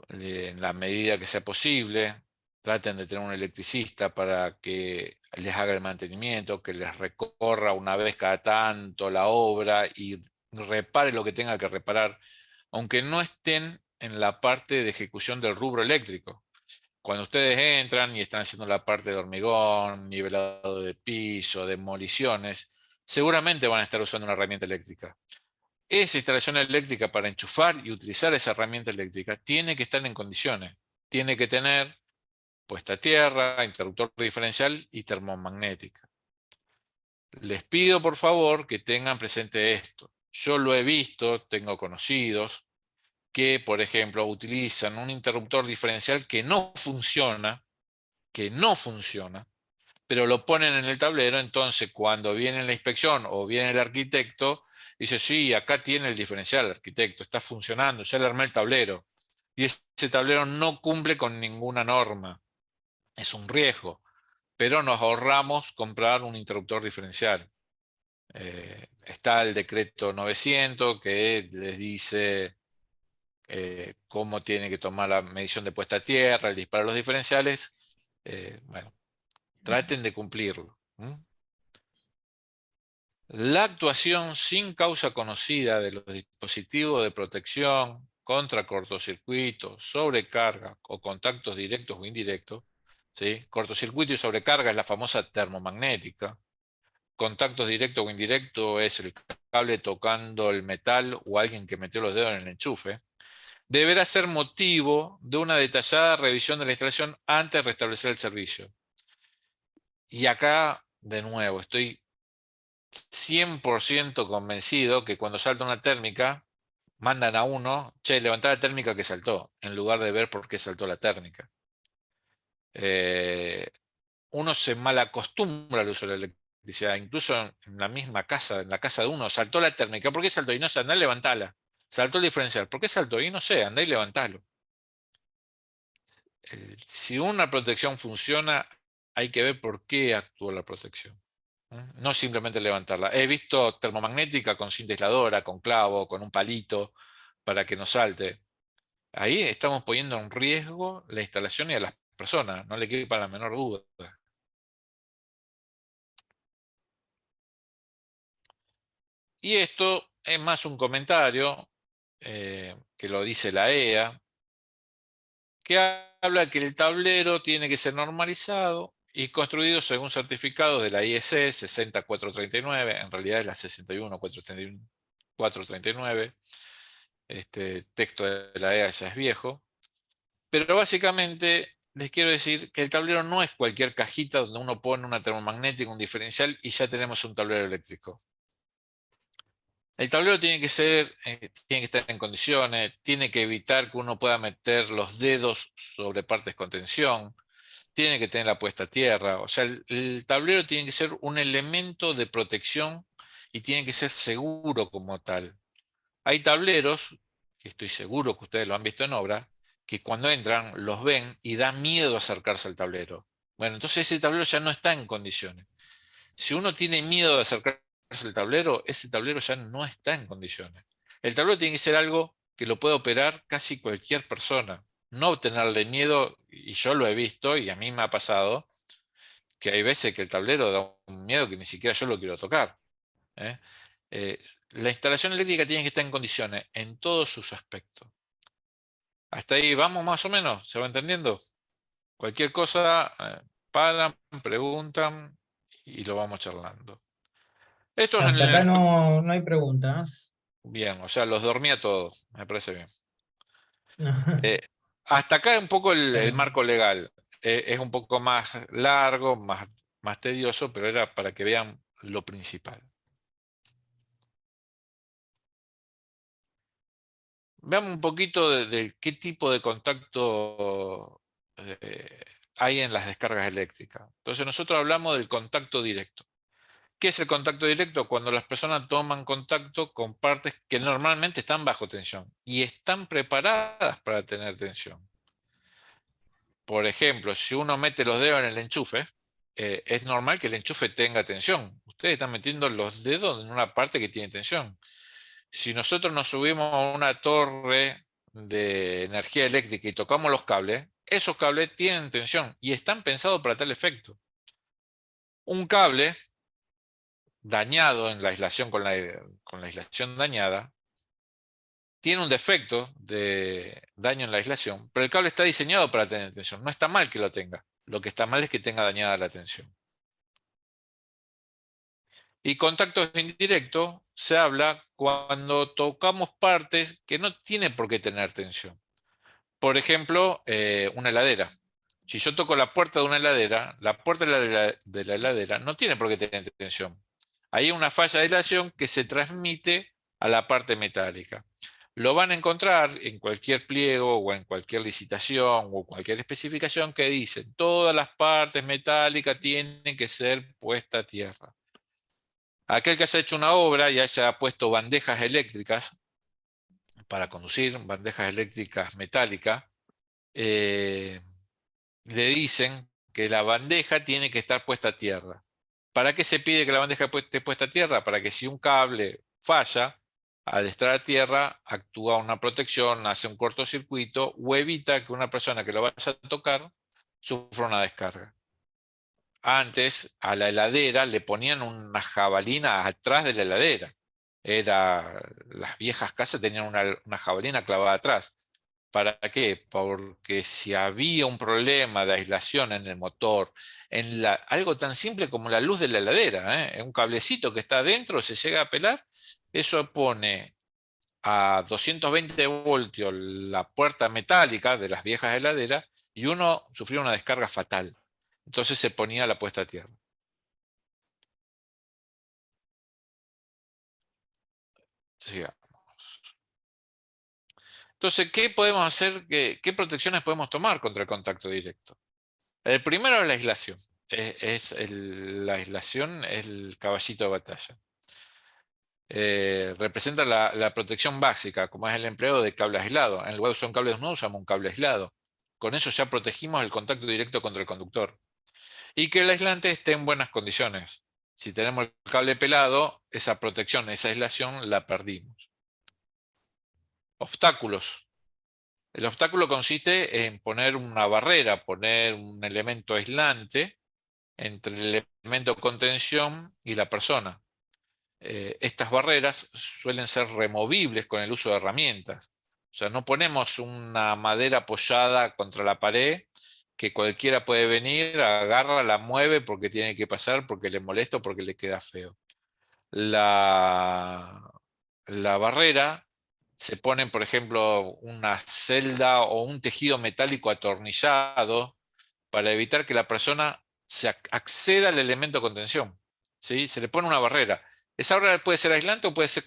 En la medida que sea posible, traten de tener un electricista para que les haga el mantenimiento, que les recorra una vez cada tanto la obra y repare lo que tenga que reparar, aunque no estén en la parte de ejecución del rubro eléctrico. Cuando ustedes entran y están haciendo la parte de hormigón, nivelado de piso, demoliciones, seguramente van a estar usando una herramienta eléctrica. Esa instalación eléctrica, para enchufar y utilizar esa herramienta eléctrica, tiene que estar en condiciones. Tiene que tener puesta a tierra, interruptor diferencial y termomagnética. Les pido por favor que tengan presente esto. Yo lo he visto, tengo conocidos que, por ejemplo, utilizan un interruptor diferencial que no funciona, pero lo ponen en el tablero. Entonces cuando viene la inspección o viene el arquitecto, dice: sí, acá tiene el diferencial, arquitecto, está funcionando, ya le armé el tablero. Y ese tablero no cumple con ninguna norma. Es un riesgo, pero nos ahorramos comprar un interruptor diferencial. Está el decreto 900 que les dice cómo tiene que tomar la medición de puesta a tierra, el disparo de los diferenciales. Bueno, traten de cumplirlo. La actuación sin causa conocida de los dispositivos de protección contra cortocircuito, sobrecarga o contactos directos o indirectos, ¿sí? Cortocircuito y sobrecarga es la famosa termomagnética. Contactos directos o indirectos es el cable tocando el metal o alguien que metió los dedos en el enchufe. Deberá ser motivo de una detallada revisión de la instalación antes de restablecer el servicio. Y acá, de nuevo, estoy 100% convencido que cuando salta una térmica, mandan a uno: che, levantá la térmica que saltó, en lugar de ver por qué saltó la térmica. Uno se malacostumbra al uso de la electricidad, incluso en la misma casa, en la casa de uno, saltó la térmica, ¿por qué saltó? Y no sé, andá y levantala. Saltó el diferencial, ¿por qué saltó? Y no sé, andá y levantalo. Si una protección funciona, hay que ver por qué actuó la protección. No simplemente levantarla. He visto termomagnética con cinta aisladora, con clavo, con un palito para que no salte. Ahí estamos poniendo en riesgo la instalación y a las personas, no le quepa la menor duda. Y esto es más un comentario que lo dice la EA, que habla que el tablero tiene que ser normalizado y construido según certificados de la IEC 60439, en realidad es la 61439, Este texto de la EA ya es viejo. Pero básicamente les quiero decir que el tablero no es cualquier cajita donde uno pone una termomagnética, un diferencial y ya tenemos un tablero eléctrico. El tablero tiene que estar en condiciones, tiene que evitar que uno pueda meter los dedos sobre partes con tensión, tiene que tener la puesta a tierra. O sea, el tablero tiene que ser un elemento de protección y tiene que ser seguro como tal. Hay tableros, que estoy seguro que ustedes lo han visto en obra, que cuando entran los ven y da miedo acercarse al tablero. Bueno, entonces ese tablero ya no está en condiciones. Si uno tiene miedo de acercarse al tablero, ese tablero ya no está en condiciones. El tablero tiene que ser algo que lo pueda operar casi cualquier persona. No tenerle miedo, y yo lo he visto y a mí me ha pasado, que hay veces que el tablero da un miedo que ni siquiera yo lo quiero tocar. ¿Eh? La instalación eléctrica tiene que estar en condiciones en todos sus aspectos. Hasta ahí vamos más o menos, ¿se va entendiendo? Cualquier cosa, paran, preguntan y lo vamos charlando. Esto es en Hasta el acá no hay preguntas. bien, o sea, los dormí a todos, me parece bien. Eh, Hasta acá un poco el Bueno, marco legal. Es un poco más largo, más tedioso, pero era para que vean lo principal. Veamos un poquito de qué tipo de contacto hay en las descargas eléctricas. Entonces nosotros hablamos del contacto directo. ¿Qué es el contacto directo? Cuando las personas toman contacto con partes que normalmente están bajo tensión y están preparadas para tener tensión. Por ejemplo, si uno mete los dedos en el enchufe, es normal que el enchufe tenga tensión. Ustedes están metiendo los dedos en una parte que tiene tensión. Si nosotros nos subimos a una torre de energía eléctrica y tocamos los cables, esos cables tienen tensión y están pensados para tal efecto. Un cable dañado en la aislación con la aislación dañada tiene un defecto de daño en la aislación, pero el cable está diseñado para tener tensión. No está mal que lo tenga. Lo que está mal es que tenga dañada la tensión. Y contacto indirecto se habla cuando tocamos partes que no tienen por qué tener tensión. Por ejemplo, una heladera. Si yo toco la puerta de una heladera, la puerta de la heladera no tiene por qué tener tensión. Hay una falla de aislación que se transmite a la parte metálica. Lo van a encontrar en cualquier pliego o en cualquier licitación o cualquier especificación que dice todas las partes metálicas tienen que ser puestas a tierra. Aquel que haya hecho una obra y haya puesto bandejas eléctricas para conducir, bandejas eléctricas metálicas, eh, le dicen que la bandeja tiene que estar puesta a tierra. ¿Para qué se pide que la bandeja esté puesta a tierra? Para que si un cable falla, al estar a tierra, actúa una protección, hace un cortocircuito o evita que una persona que lo vaya a tocar sufra una descarga. Antes a la heladera le ponían una jabalina atrás de la heladera. Las viejas casas tenían una jabalina clavada atrás. ¿Para qué? Porque si había un problema de aislación en el motor, algo tan simple como la luz de la heladera, un cablecito que está adentro se llega a pelar, eso pone a 220 voltios la puerta metálica de las viejas heladeras y uno sufría una descarga fatal. Entonces se ponía la puesta a tierra. Sigamos. Entonces, ¿qué podemos hacer? ¿Qué protecciones podemos tomar contra el contacto directo? El primero es la aislación. La aislación es el caballito de batalla. Representa la protección básica, como es el empleo de cable aislado. En lugar de usar un cable desnudo, usamos un cable aislado. Con eso ya protegimos el contacto directo contra el conductor. Y que el aislante esté en buenas condiciones. Si tenemos el cable pelado, esa protección, esa aislación la perdimos. Obstáculos. El obstáculo consiste en poner una barrera, poner un elemento aislante entre el elemento de contención y la persona. Estas barreras suelen ser removibles con el uso de herramientas. O sea, no ponemos una madera apoyada contra la pared que cualquiera puede venir, agarra, la mueve porque tiene que pasar, porque le molesta o porque le queda feo. La barrera se ponen, por ejemplo, una celda o un tejido metálico atornillado para evitar que la persona acceda al elemento de contención. ¿Sí? Se le pone una barrera. Esa barrera puede ser aislante o puede ser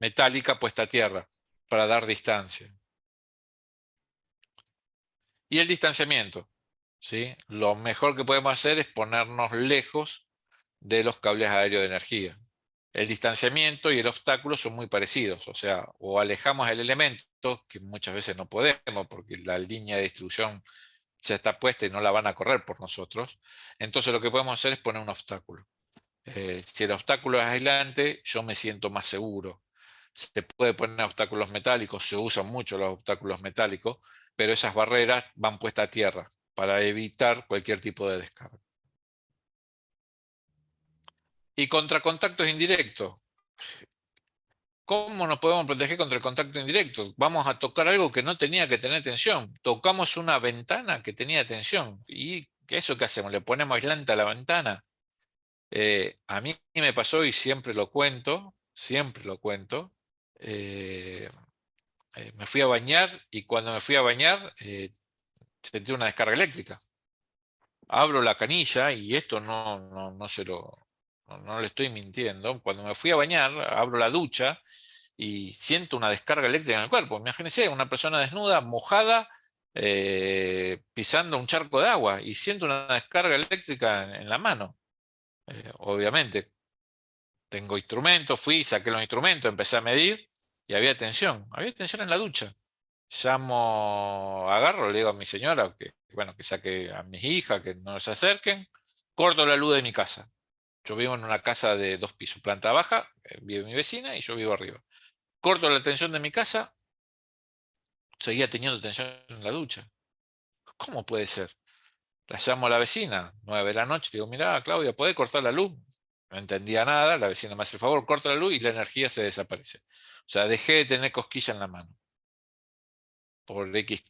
metálica puesta a tierra para dar distancia. Y el distanciamiento. ¿Sí? Lo mejor que podemos hacer es ponernos lejos de los cables aéreos de energía. El distanciamiento y el obstáculo son muy parecidos, o sea, o alejamos el elemento, que muchas veces no podemos porque la línea de distribución ya está puesta y no la van a correr por nosotros. Entonces lo que podemos hacer es poner un obstáculo. Si el obstáculo es aislante, yo me siento más seguro. Se puede poner obstáculos metálicos, se usan mucho los obstáculos metálicos, pero esas barreras van puestas a tierra para evitar cualquier tipo de descarga. Y contra contactos indirectos. ¿Cómo nos podemos proteger contra el contacto indirecto? Vamos a tocar algo que no tenía que tener tensión. Tocamos una ventana que tenía tensión. ¿Y eso qué hacemos? ¿Le ponemos aislante a la ventana? A mí me pasó y siempre lo cuento, eh, me fui a bañar y cuando me fui a bañar sentí una descarga eléctrica. Abro la canilla y esto no le estoy mintiendo. Cuando me fui a bañar, abro la ducha y siento una descarga eléctrica en el cuerpo. Imagínense, una persona desnuda, mojada, pisando un charco de agua y siento una descarga eléctrica en la mano. Obviamente, tengo instrumentos, fui, saqué los instrumentos, empecé a medir y había tensión en la ducha. Agarro, le digo a mi señora que, bueno, que saque a mis hijas, que no se acerquen, corto la luz de mi casa. Yo vivo en una casa de 2 pisos, planta baja, vive mi vecina y yo vivo arriba. Corto la tensión de mi casa, seguía teniendo tensión en la ducha. ¿Cómo puede ser? La llamo a la vecina, 9 de la noche, digo, mira, Claudia, ¿podés cortar la luz? No entendía nada, la vecina me hace el favor, corta la luz y la energía se desaparece. O sea, dejé de tener cosquilla en la mano. Por X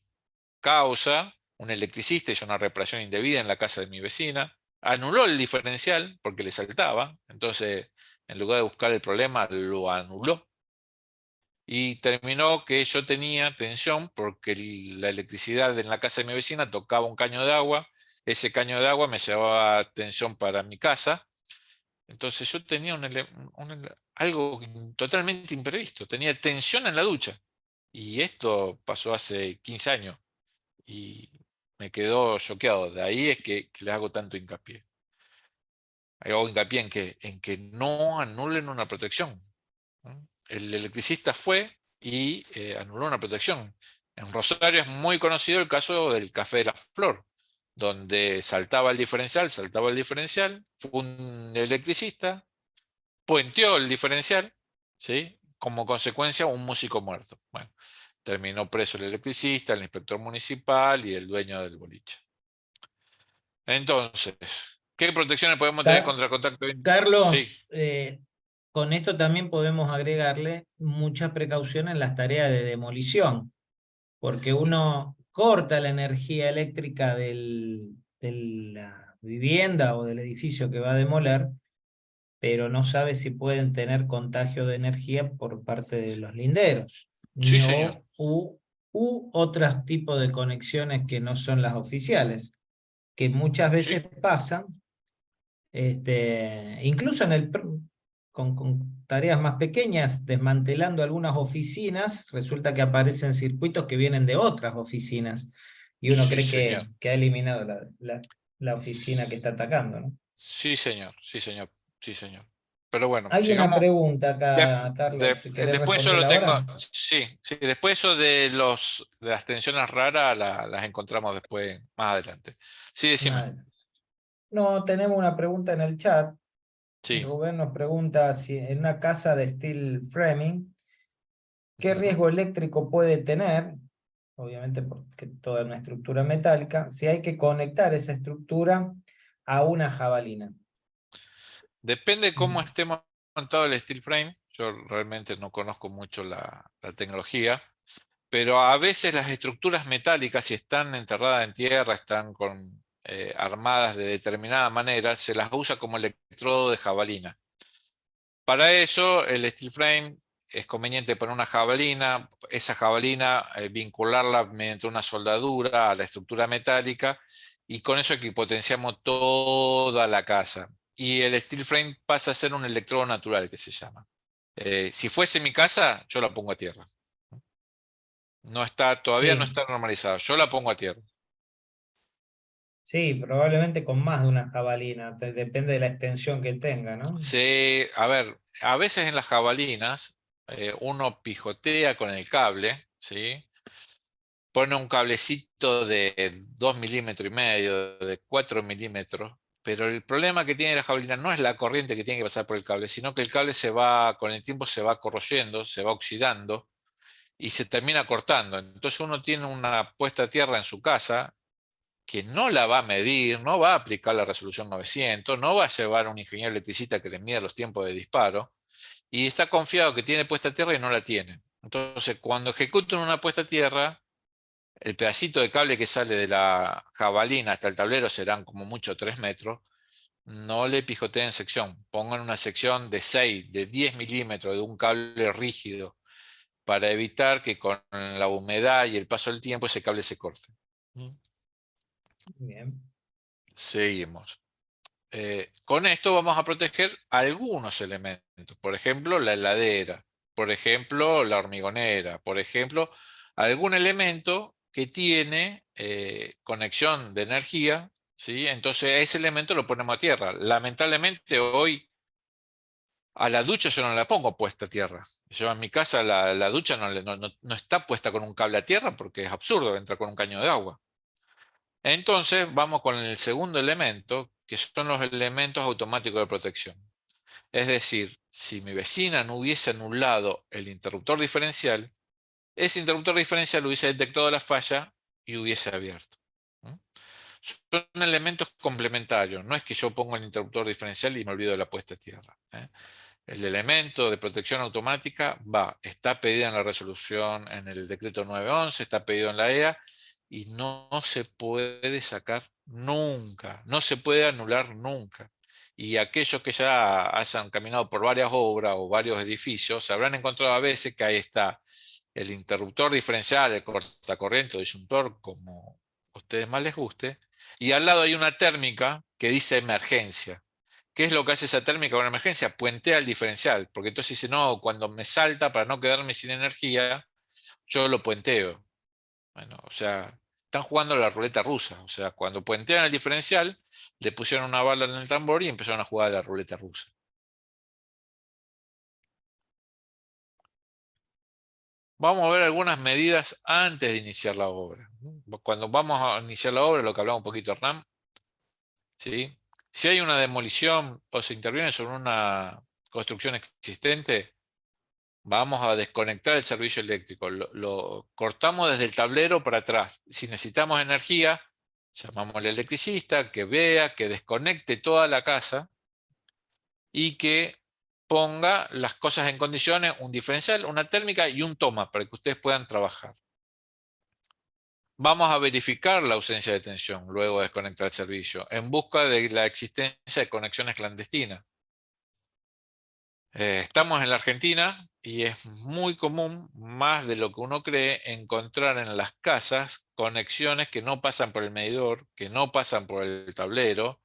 causa, un electricista hizo una reparación indebida en la casa de mi vecina, anuló el diferencial porque le saltaba, entonces en lugar de buscar el problema, lo anuló. Y terminó que yo tenía tensión porque la electricidad en la casa de mi vecina tocaba un caño de agua, ese caño de agua me llevaba tensión para mi casa, entonces yo tenía algo totalmente imprevisto, tenía tensión en la ducha. Y esto pasó hace 15 años y me quedó choqueado. De ahí es que les hago tanto hincapié. Hago hincapié en que no anulen una protección, ¿no? El electricista fue y anuló una protección. En Rosario es muy conocido el caso del Café de la Flor, donde saltaba el diferencial, fue un electricista, puenteó el diferencial, ¿sí? Como consecuencia un músico muerto. Bueno, terminó preso el electricista, el inspector municipal y el dueño del boliche. Entonces, ¿qué protecciones podemos tener Car- contra contacto? Sí, Carlos, con esto también podemos agregarle mucha precaución en las tareas de demolición, porque uno corta la energía eléctrica de la vivienda o del edificio que va a demoler, pero no sabe si pueden tener contagio de energía por parte de los linderos, sí, señor. u otros tipos de conexiones que no son las oficiales, que muchas Sí, veces pasan, incluso con tareas más pequeñas, desmantelando algunas oficinas, resulta que aparecen circuitos que vienen de otras oficinas y uno sí, cree señor. que ha eliminado la oficina que está atacando, ¿no? Sí, señor. Sí, señor. Sí, señor. Pero bueno, Hay una sigamos. pregunta acá, Carlos, si querés Después yo lo responderla tengo. ahora. Sí, sí. Después eso de las tensiones raras las encontramos después, más adelante. Sí, decime. Nada. No, tenemos una pregunta en el chat. Sí. Rubén nos pregunta si en una casa de steel framing, ¿qué Ujú. riesgo eléctrico puede tener? Obviamente porque toda una estructura metálica, si hay que conectar esa estructura a una jabalina. Depende cómo esté montado el steel frame. Yo realmente no conozco mucho la tecnología, pero a veces las estructuras metálicas, si están enterradas en tierra, están armadas de determinada manera, se las usa como electrodo de jabalina. Para eso, el steel frame es conveniente poner una jabalina, esa jabalina vincularla mediante una soldadura a la estructura metálica y con eso equipotenciamos toda la casa. Y el steel frame pasa a ser un electrodo natural que se llama. Si fuese mi casa, yo la pongo a tierra. No está, todavía no Sí, está normalizado. Yo la pongo a tierra. sí, probablemente con más de una jabalina, depende de la extensión que tenga, ¿no? A ver, a veces en las jabalinas uno pijotea con el cable, ¿sí? Pone un cablecito de 2,5 milímetros, de 4 milímetros, pero el problema que tiene la jabalina no es la corriente que tiene que pasar por el cable, sino que el cable con el tiempo se va corroyendo, se va oxidando y se termina cortando. Entonces uno tiene una puesta a tierra en su casa que no la va a medir, no va a aplicar la resolución 900, no va a llevar a un ingeniero electricista que le mida los tiempos de disparo, y está confiado que tiene puesta a tierra y no la tiene. Entonces, cuando ejecutan una puesta a tierra, el pedacito de cable que sale de la jabalina hasta el tablero serán como mucho 3 metros. No le pijoteen sección, pongan una sección de 6, de 10 milímetros de un cable rígido para evitar que con la humedad y el paso del tiempo ese cable se corte. Bien. Seguimos. Con esto vamos a proteger algunos elementos, por ejemplo, la heladera, por ejemplo, la hormigonera, por ejemplo, algún elemento que tiene conexión de energía, ¿sí? Entonces ese elemento lo ponemos a tierra. Lamentablemente hoy a la ducha yo no la pongo puesta a tierra. Yo en mi casa la ducha no está puesta con un cable a tierra porque es absurdo, entra con un caño de agua. Entonces vamos con el segundo elemento, que son los elementos automáticos de protección. Es decir, si mi vecina no hubiese anulado el interruptor diferencial, ese interruptor diferencial hubiese detectado la falla y hubiese abierto. ¿Mm? Son elementos complementarios, no es que yo pongo el interruptor diferencial y me olvido de la puesta a tierra. El elemento de protección automática está pedido en la resolución, en el decreto 911, está pedido en la EA y no se puede sacar nunca, no se puede anular nunca. Y aquellos que ya hayan caminado por varias obras o varios edificios, se habrán encontrado a veces que ahí está el interruptor diferencial, el cortacorriente o disyuntor, como a ustedes más les guste, y al lado hay una térmica que dice emergencia. ¿Qué es lo que hace esa térmica con emergencia? Puentea el diferencial, porque entonces dice, no, cuando me salta para no quedarme sin energía, yo lo puenteo. Bueno, o sea, están jugando a la ruleta rusa. O sea, cuando puentean el diferencial, le pusieron una bala en el tambor y empezaron a jugar a la ruleta rusa. Vamos a ver algunas medidas antes de iniciar la obra. Cuando vamos a iniciar la obra, lo que hablamos un poquito, Hernán, ¿sí? Si hay una demolición o se interviene sobre una construcción existente, vamos a desconectar el servicio eléctrico. Lo cortamos desde el tablero para atrás. Si necesitamos energía, llamamos al electricista que vea, que desconecte toda la casa y que ponga las cosas en condiciones, un diferencial, una térmica y un toma para que ustedes puedan trabajar. Vamos a verificar la ausencia de tensión luego de desconectar el servicio en busca de la existencia de conexiones clandestinas. Estamos en la Argentina y es muy común, más de lo que uno cree, encontrar en las casas conexiones que no pasan por el medidor, que no pasan por el tablero,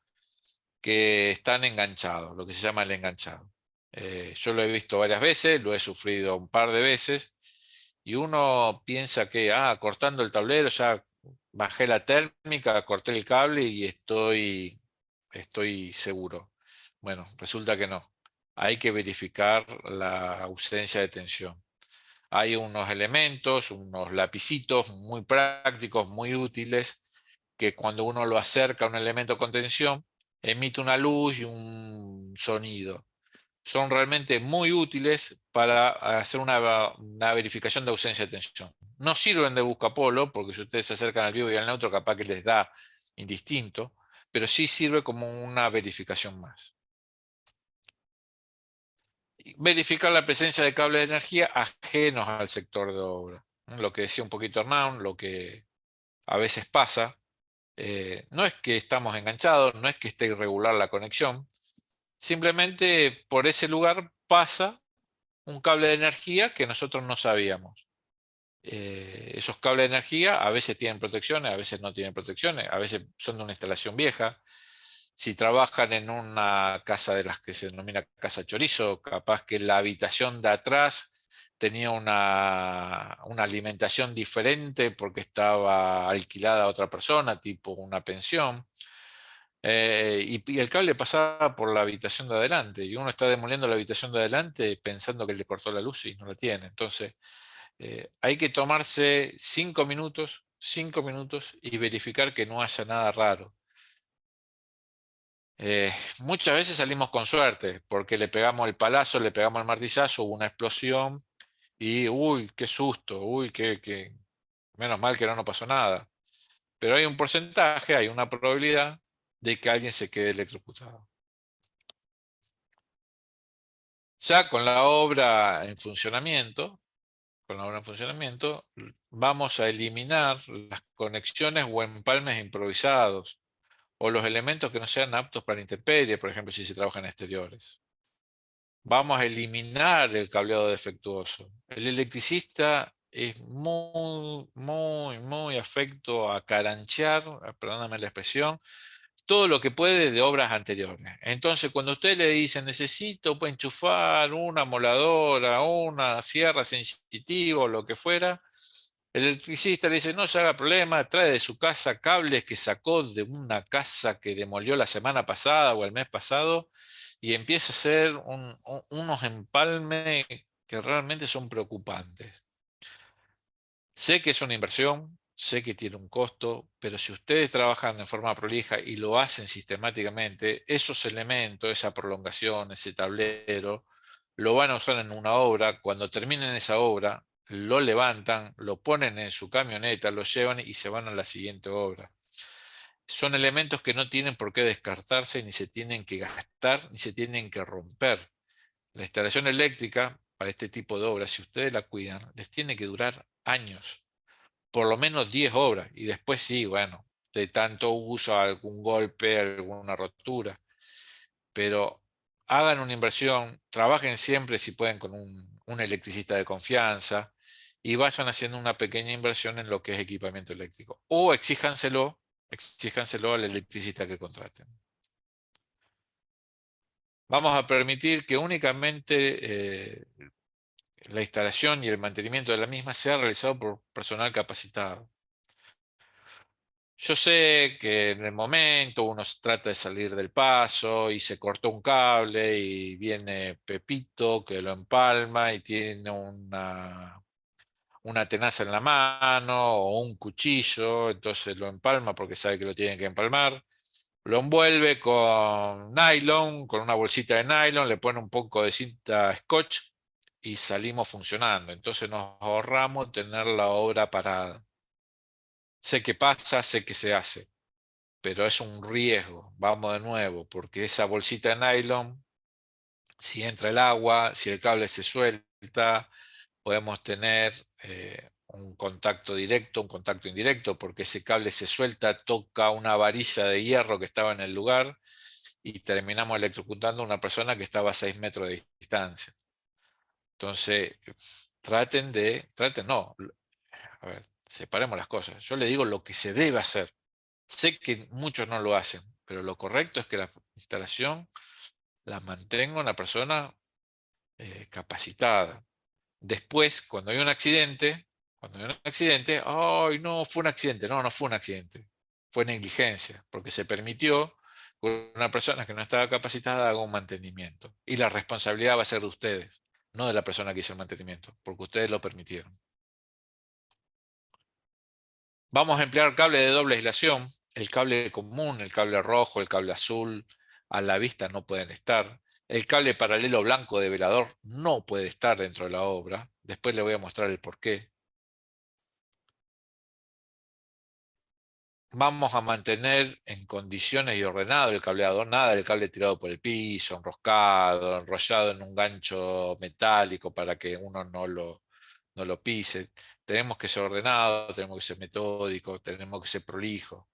que están enganchados, lo que se llama el enganchado. Yo lo he visto varias veces, lo he sufrido un par de veces, y uno piensa que, cortando el tablero ya bajé la térmica, corté el cable y estoy seguro. Bueno, resulta que no. Hay que verificar la ausencia de tensión. Hay unos elementos, unos lapicitos muy prácticos, muy útiles, que cuando uno lo acerca a un elemento con tensión, emite una luz y un sonido. Son realmente muy útiles para hacer una verificación de ausencia de tensión. No sirven de buscapolo, porque si ustedes se acercan al vivo y al neutro, capaz que les da indistinto, pero sí sirve como una verificación más. Verificar la presencia de cables de energía ajenos al sector de obra. Lo que decía un poquito Hernán, lo que a veces pasa, no es que estamos enganchados, no es que esté irregular la conexión, simplemente por ese lugar pasa un cable de energía que nosotros no sabíamos. Esos cables de energía a veces tienen protecciones, a veces no tienen protecciones, a veces son de una instalación vieja. Si trabajan en una casa de las que se denomina casa chorizo, capaz que la habitación de atrás tenía una alimentación diferente porque estaba alquilada a otra persona, tipo una pensión. Y el cable pasaba por la habitación de adelante y uno está demoliendo la habitación de adelante pensando que le cortó la luz y no la tiene. Entonces, hay que tomarse 5 minutos y verificar que no haya nada raro. Muchas veces salimos con suerte porque le pegamos el palazo, le pegamos el martillazo, hubo una explosión y uy, qué susto, uy, menos mal que no nos pasó nada. Pero hay un porcentaje, hay una probabilidad de que alguien se quede electrocutado. Ya con la obra en funcionamiento, vamos a eliminar las conexiones o empalmes improvisados o los elementos que no sean aptos para la intemperie, por ejemplo, si se trabaja en exteriores. Vamos a eliminar el cableado defectuoso. El electricista es muy afecto a caranchear, perdóname la expresión, todo lo que puede de obras anteriores. Entonces, cuando usted le dice, necesito pues, enchufar una moladora, una sierra sensitiva o lo que fuera, el electricista le dice, no se haga problema, trae de su casa cables que sacó de una casa que demolió la semana pasada o el mes pasado y empieza a hacer unos empalmes que realmente son preocupantes. Sé que es una inversión, sé que tiene un costo, pero si ustedes trabajan en forma prolija y lo hacen sistemáticamente, esos elementos, esa prolongación, ese tablero, lo van a usar en una obra. Cuando terminen esa obra, lo levantan, lo ponen en su camioneta, lo llevan y se van a la siguiente obra. Son elementos que no tienen por qué descartarse, ni se tienen que gastar, ni se tienen que romper. La instalación eléctrica para este tipo de obras, si ustedes la cuidan, les tiene que durar años, por lo menos 10 obras, y después sí, bueno, de tanto uso, algún golpe, alguna rotura, pero hagan una inversión, trabajen siempre si pueden con un electricista de confianza y vayan haciendo una pequeña inversión en lo que es equipamiento eléctrico, o exíjanselo al electricista que contraten. Vamos a permitir que únicamente la instalación y el mantenimiento de la misma sea realizado por personal capacitado. Yo sé que en el momento uno trata de salir del paso y se cortó un cable y viene Pepito que lo empalma y tiene una tenaza en la mano o un cuchillo, entonces lo empalma porque sabe que lo tiene que empalmar. Lo envuelve con nylon, con una bolsita de nylon, le pone un poco de cinta scotch y salimos funcionando. Entonces nos ahorramos tener la obra parada. Sé que pasa, sé que se hace, pero es un riesgo. Vamos de nuevo, porque esa bolsita de nylon, si entra el agua, si el cable se suelta, podemos tener un contacto directo, un contacto indirecto, porque ese cable se suelta, toca una varilla de hierro que estaba en el lugar y terminamos electrocutando a una persona que estaba a 6 metros de distancia. Entonces, no, a ver, separemos las cosas. Yo le digo lo que se debe hacer. Sé que muchos no lo hacen, pero lo correcto es que la instalación la mantenga una persona capacitada. Después, ay, no, fue un accidente. No, no fue un accidente. Fue negligencia, porque se permitió que una persona que no estaba capacitada haga un mantenimiento. Y la responsabilidad va a ser de ustedes, no de la persona que hizo el mantenimiento, porque ustedes lo permitieron. Vamos a emplear cable de doble aislación, el cable común, el cable rojo, el cable azul, a la vista no pueden estar. El cable paralelo blanco de velador no puede estar dentro de la obra. Después le voy a mostrar el porqué. Vamos a mantener en condiciones y ordenado el cableado, nada del cable tirado por el piso, enroscado, enrollado en un gancho metálico para que uno no lo pise. Tenemos que ser ordenados, tenemos que ser metódicos, tenemos que ser prolijos.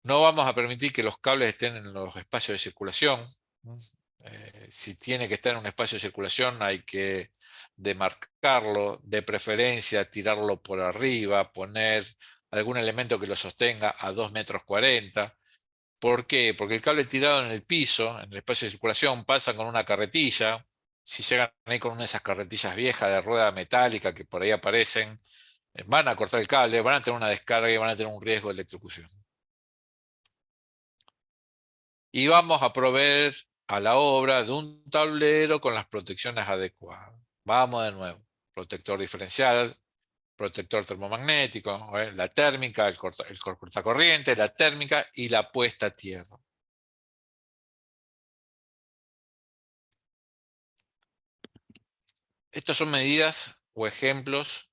No vamos a permitir que los cables estén en los espacios de circulación. Si tiene que estar en un espacio de circulación hay que demarcarlo, de preferencia tirarlo por arriba, poner algún elemento que lo sostenga a 2,40 m. ¿Por qué? Porque el cable tirado en el piso, en el espacio de circulación, pasa con una carretilla. Si llegan ahí con una de esas carretillas viejas de rueda metálica que por ahí aparecen, van a cortar el cable, van a tener una descarga y van a tener un riesgo de electrocución. Y vamos a proveer a la obra de un tablero con las protecciones adecuadas. Vamos de nuevo. Protector diferencial, protector termomagnético, la térmica, el cortacorriente, la térmica y la puesta a tierra. Estas son medidas o ejemplos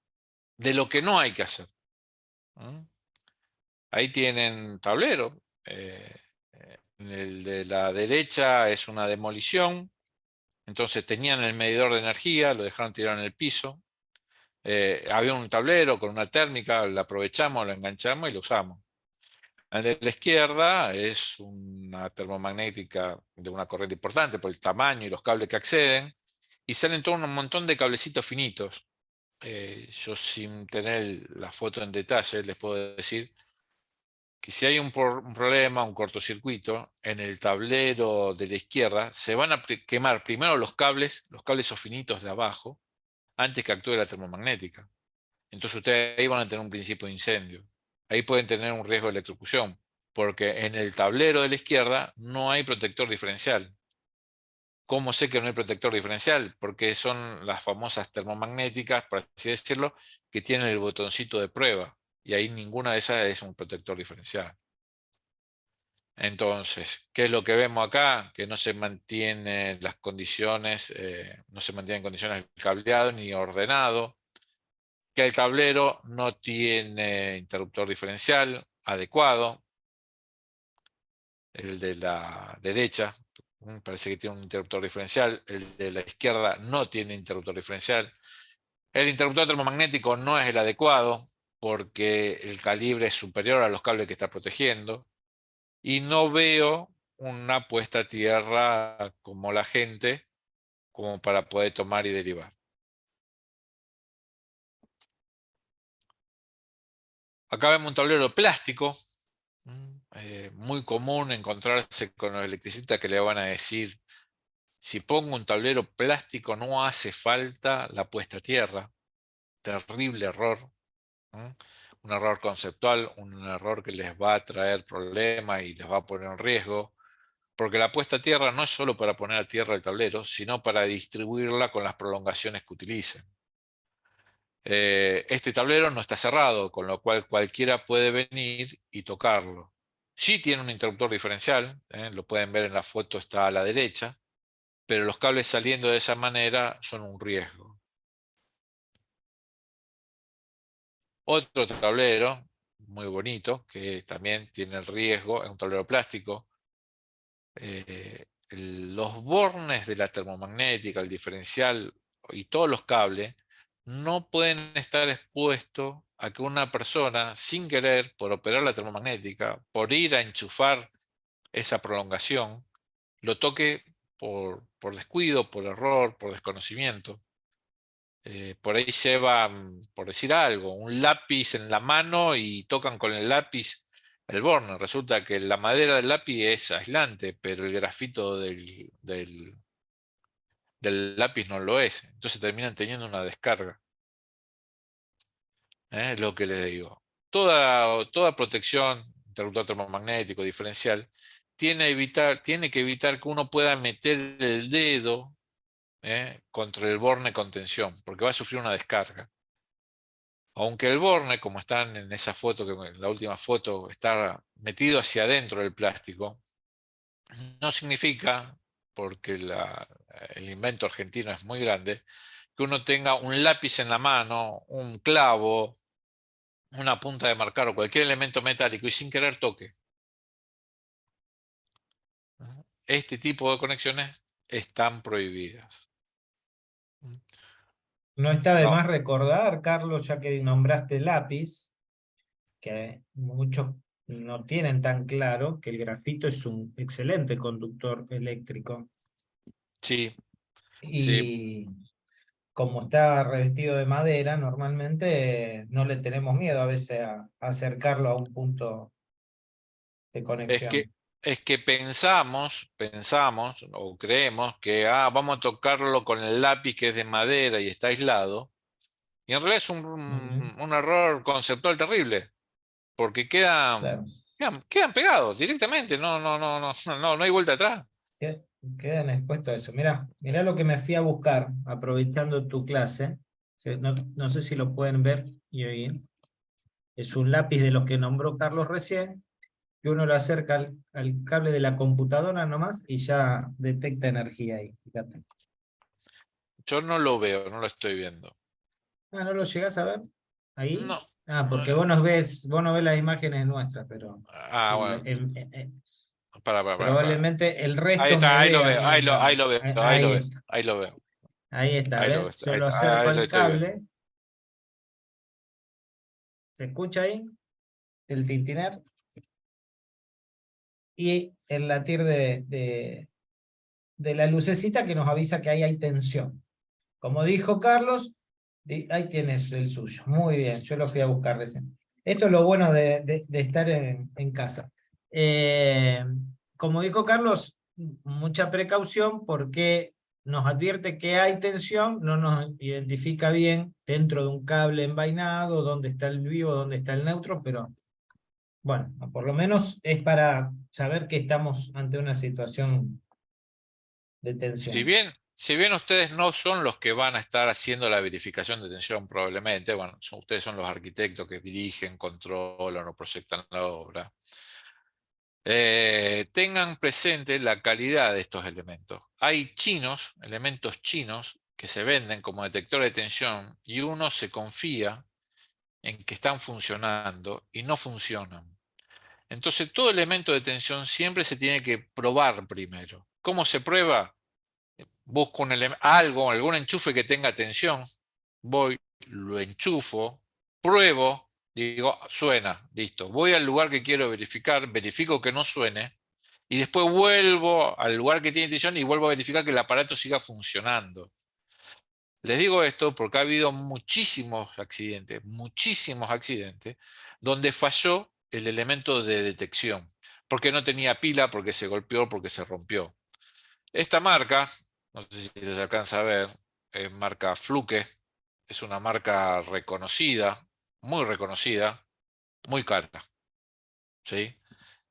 de lo que no hay que hacer. Ahí tienen tablero. En el de la derecha es una demolición. Entonces tenían el medidor de energía, lo dejaron tirado en el piso. Había un tablero con una térmica, lo aprovechamos, lo enganchamos y lo usamos. El de la izquierda es una termomagnética de una corriente importante por el tamaño y los cables que acceden. Y salen todo un montón de cablecitos finitos. Yo sin tener la foto en detalle les puedo decir que si hay un problema, un cortocircuito, en el tablero de la izquierda se van a quemar primero los cables esos finitos de abajo, antes que actúe la termomagnética. Entonces ustedes ahí van a tener un principio de incendio. Ahí pueden tener un riesgo de electrocución, porque en el tablero de la izquierda no hay protector diferencial. ¿Cómo sé que no hay protector diferencial? Porque son las famosas termomagnéticas, por así decirlo, que tienen el botoncito de prueba. Y ahí ninguna de esas es un protector diferencial. Entonces, ¿qué es lo que vemos acá? Que no se mantienen las condiciones, no se mantienen condiciones del cableado ni ordenado. Que el tablero no tiene interruptor diferencial adecuado. El de la derecha parece que tiene un interruptor diferencial. El de la izquierda no tiene interruptor diferencial. El interruptor termomagnético no es el adecuado porque el calibre es superior a los cables que está protegiendo. Y no veo una puesta a tierra como la gente, como para poder tomar y derivar. Acá vemos un tablero plástico, muy común encontrarse con los electricistas que le van a decir, si pongo un tablero plástico no hace falta la puesta a tierra. Terrible error. Un error conceptual, un error que les va a traer problemas y les va a poner en riesgo. Porque la puesta a tierra no es solo para poner a tierra el tablero, sino para distribuirla con las prolongaciones que utilicen. Este tablero no está cerrado, con lo cual cualquiera puede venir y tocarlo. Sí tiene un interruptor diferencial, lo pueden ver en la foto, está a la derecha, pero los cables saliendo de esa manera son un riesgo. Otro tablero, muy bonito, que también tiene el riesgo, es un tablero plástico. Los bornes de la termomagnética, el diferencial y todos los cables no pueden estar expuestos a que una persona, sin querer, por operar la termomagnética, por ir a enchufar esa prolongación, lo toque por descuido, por error, por desconocimiento. Por ahí llevan, por decir algo, un lápiz en la mano y tocan con el lápiz el borne. Resulta que la madera del lápiz es aislante, pero el grafito del lápiz no lo es. Entonces terminan teniendo una descarga. Es lo que les digo. Toda protección, interruptor termomagnético, diferencial, tiene que evitar que uno pueda meter el dedo contra el borne con tensión, porque va a sufrir una descarga. Aunque el borne, como están en esa foto, que en la última foto, está metido hacia adentro del plástico, no significa, porque el invento argentino es muy grande, que uno tenga un lápiz en la mano, un clavo, una punta de marcar o cualquier elemento metálico y sin querer toque. Este tipo de conexiones están prohibidas. No está de No, más recordar, Carlos, ya que nombraste lápiz, que muchos no tienen tan claro que el grafito es un excelente conductor eléctrico. Sí, sí. Y como está revestido de madera, normalmente no le tenemos miedo a veces a acercarlo a un punto de Es que, conexión. es que pensamos o creemos que vamos a tocarlo con el lápiz que es de madera y está aislado. Y en realidad es Ujú, un error conceptual terrible, porque claro. quedan pegados directamente, no hay vuelta atrás. Quedan expuestos a eso. Mira lo que me fui a buscar aprovechando tu clase. No sé si lo pueden ver y oír. Es un lápiz de los que nombró Carlos recién, que uno lo acerca al cable de la computadora nomás y ya detecta energía ahí. Fíjate. Yo no lo veo, no lo estoy viendo. Ah, ¿no lo llegás a ver? No. Ahí. Ah, porque eh, vos no ves las imágenes nuestras, pero el- bueno, em- em- em, para. probablemente el Ahí resto me está, ahí lo vea a veo, mí en la. ahí lo veo, ahí lo Ahí veo, está. ahí lo veo, Ahí está, ahí lo veo, ¿ves? Yo lo acerco ahí lo al estoy viendo. cable. ¿Se escucha ahí el tintinar? Y el latir de la lucecita que nos avisa que ahí hay tensión. Como dijo Carlos, ahí tienes el suyo. Muy bien, yo lo fui a buscar recién. Esto es lo bueno de estar en casa. Eh, Como dijo Carlos, mucha precaución porque nos advierte que hay tensión, no nos identifica bien dentro de un cable envainado, dónde está el vivo, dónde está el neutro, pero bueno, por lo menos es para saber que estamos ante una situación de tensión. Si bien ustedes no son los que van a estar haciendo la verificación de tensión probablemente, bueno, ustedes son los arquitectos que dirigen, controlan o proyectan la obra. Tengan presente la calidad de estos elementos. Hay elementos chinos, que se venden como detector de tensión y uno se confía en que están funcionando y no funcionan. Entonces, todo elemento de tensión siempre se tiene que probar primero. ¿Cómo se prueba? Busco algún enchufe que tenga tensión, voy, lo enchufo, pruebo, digo, suena, listo. Voy al lugar que quiero verificar, verifico que no suene, y después vuelvo al lugar que tiene tensión y vuelvo a verificar que el aparato siga funcionando. Les digo esto porque ha habido muchísimos accidentes, donde falló el elemento de detección, porque no tenía pila, porque se golpeó, porque se rompió. Esta marca, no sé si se alcanza a ver, es marca Fluke, es una marca reconocida, muy cara, ¿sí?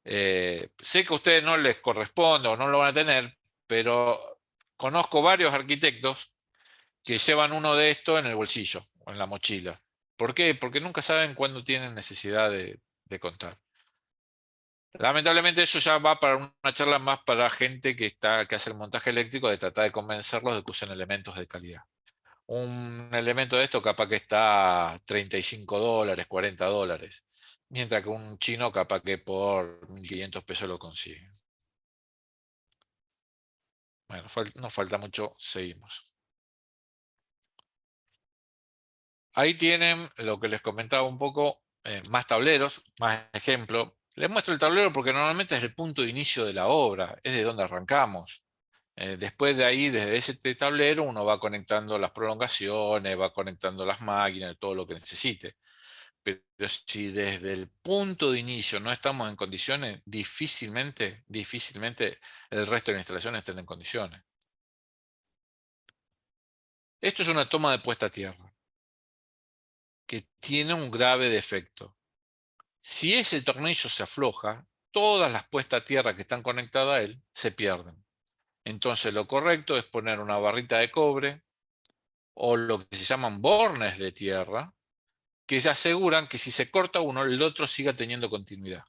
Sé que a ustedes no les corresponde o no lo van a tener, pero conozco varios arquitectos que llevan uno de estos en el bolsillo o en la mochila. ¿Por qué? Porque nunca saben cuándo tienen necesidad de contar. Lamentablemente eso ya va para una charla más para gente que hace el montaje eléctrico, de tratar de convencerlos de que usen elementos de calidad. Un elemento de esto capaz que está a $35, $40, mientras que un chino capaz que por 1.500 pesos lo consigue. Bueno, nos falta mucho, seguimos. Ahí tienen lo que les comentaba un poco, más tableros, más ejemplos. Les muestro el tablero porque normalmente es el punto de inicio de la obra, es de donde arrancamos. Después de ahí, desde ese tablero, uno va conectando las prolongaciones, va conectando las máquinas, todo lo que necesite. Pero si desde el punto de inicio no estamos en condiciones, difícilmente el resto de la instalación estén en condiciones. Esto es una toma de puesta a tierra que tiene un grave defecto. Si ese tornillo se afloja, todas las puestas a tierra que están conectadas a él se pierden. Entonces lo correcto es poner una barrita de cobre o lo que se llaman bornes de tierra, que se aseguran que si se corta uno, el otro siga teniendo continuidad.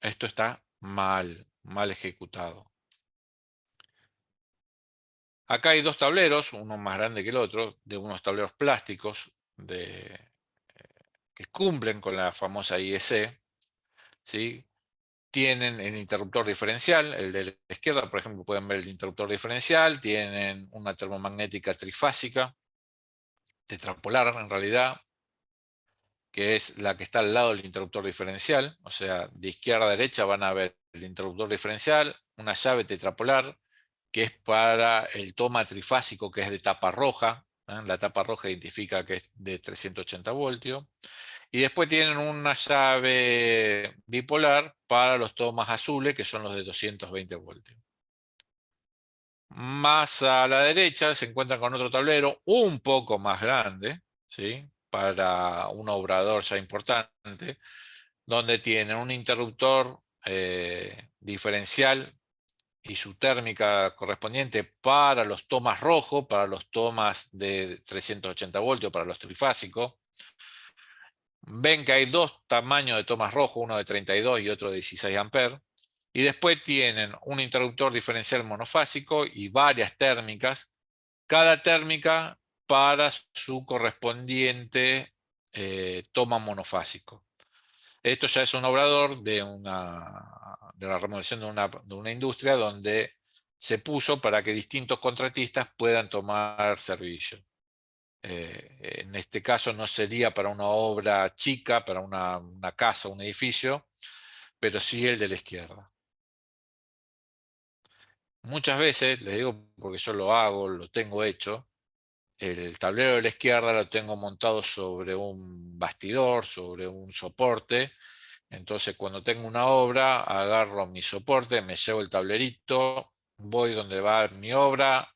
Esto está mal ejecutado. Acá hay dos tableros, uno más grande que el otro, de unos tableros plásticos que cumplen con la famosa IEC, ¿sí? Tienen el interruptor diferencial, el de la izquierda, por ejemplo, pueden ver el interruptor diferencial, tienen una termomagnética trifásica, tetrapolar en realidad, que es la que está al lado del interruptor diferencial, o sea, de izquierda a derecha van a ver el interruptor diferencial, una llave tetrapolar, que es para el toma trifásico, que es de tapa roja. La tapa roja identifica que es de 380 voltios. Y después tienen una llave bipolar para los tomas azules, que son los de 220 voltios. Más a la derecha se encuentran con otro tablero un poco más grande, ¿sí? Para un obrador ya importante, donde tienen un interruptor diferencial y su térmica correspondiente para los tomas rojos, para los tomas de 380 voltios, para los trifásicos. Ven que hay dos tamaños de tomas rojos, uno de 32 y otro de 16 amperes. Y después tienen un interruptor diferencial monofásico y varias térmicas, cada térmica para su correspondiente toma monofásico. Esto ya es un obrador de la remodelación de una industria donde se puso para que distintos contratistas puedan tomar servicio. En este caso no sería para una obra chica, para una casa, un edificio, pero sí el de la izquierda. Muchas veces, les digo porque yo lo hago, lo tengo hecho, el tablero de la izquierda lo tengo montado sobre un bastidor, sobre un soporte. Entonces cuando tengo una obra, agarro mi soporte, me llevo el tablerito, voy donde va mi obra,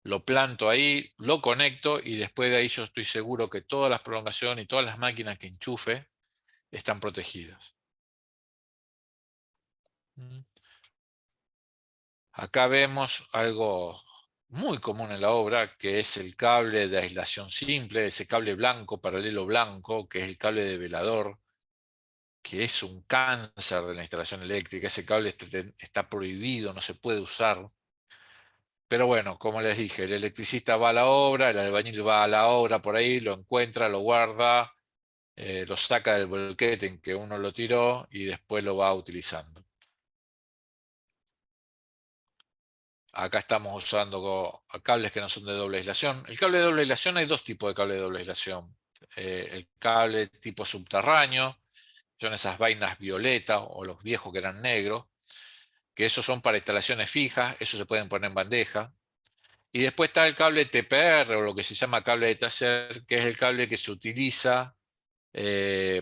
lo planto ahí, lo conecto y después de ahí yo estoy seguro que todas las prolongaciones y todas las máquinas que enchufe están protegidas. Acá vemos algo muy común en la obra, que es el cable de aislación simple, ese cable blanco, paralelo blanco, que es el cable de velador, que es un cáncer de la instalación eléctrica. Ese cable está prohibido, no se puede usar. Pero bueno, como les dije, el electricista va a la obra, el albañil va a la obra por ahí, lo encuentra, lo guarda, lo saca del bolquete en que uno lo tiró y después lo va utilizando. Acá estamos usando cables que no son de doble aislación. El cable de doble aislación, hay dos tipos de cable de doble aislación. El cable tipo subterráneo, son esas vainas violetas o los viejos que eran negros, que esos son para instalaciones fijas, esos se pueden poner en bandeja. Y después está el cable TPR o lo que se llama cable de taser, que es el cable que se utiliza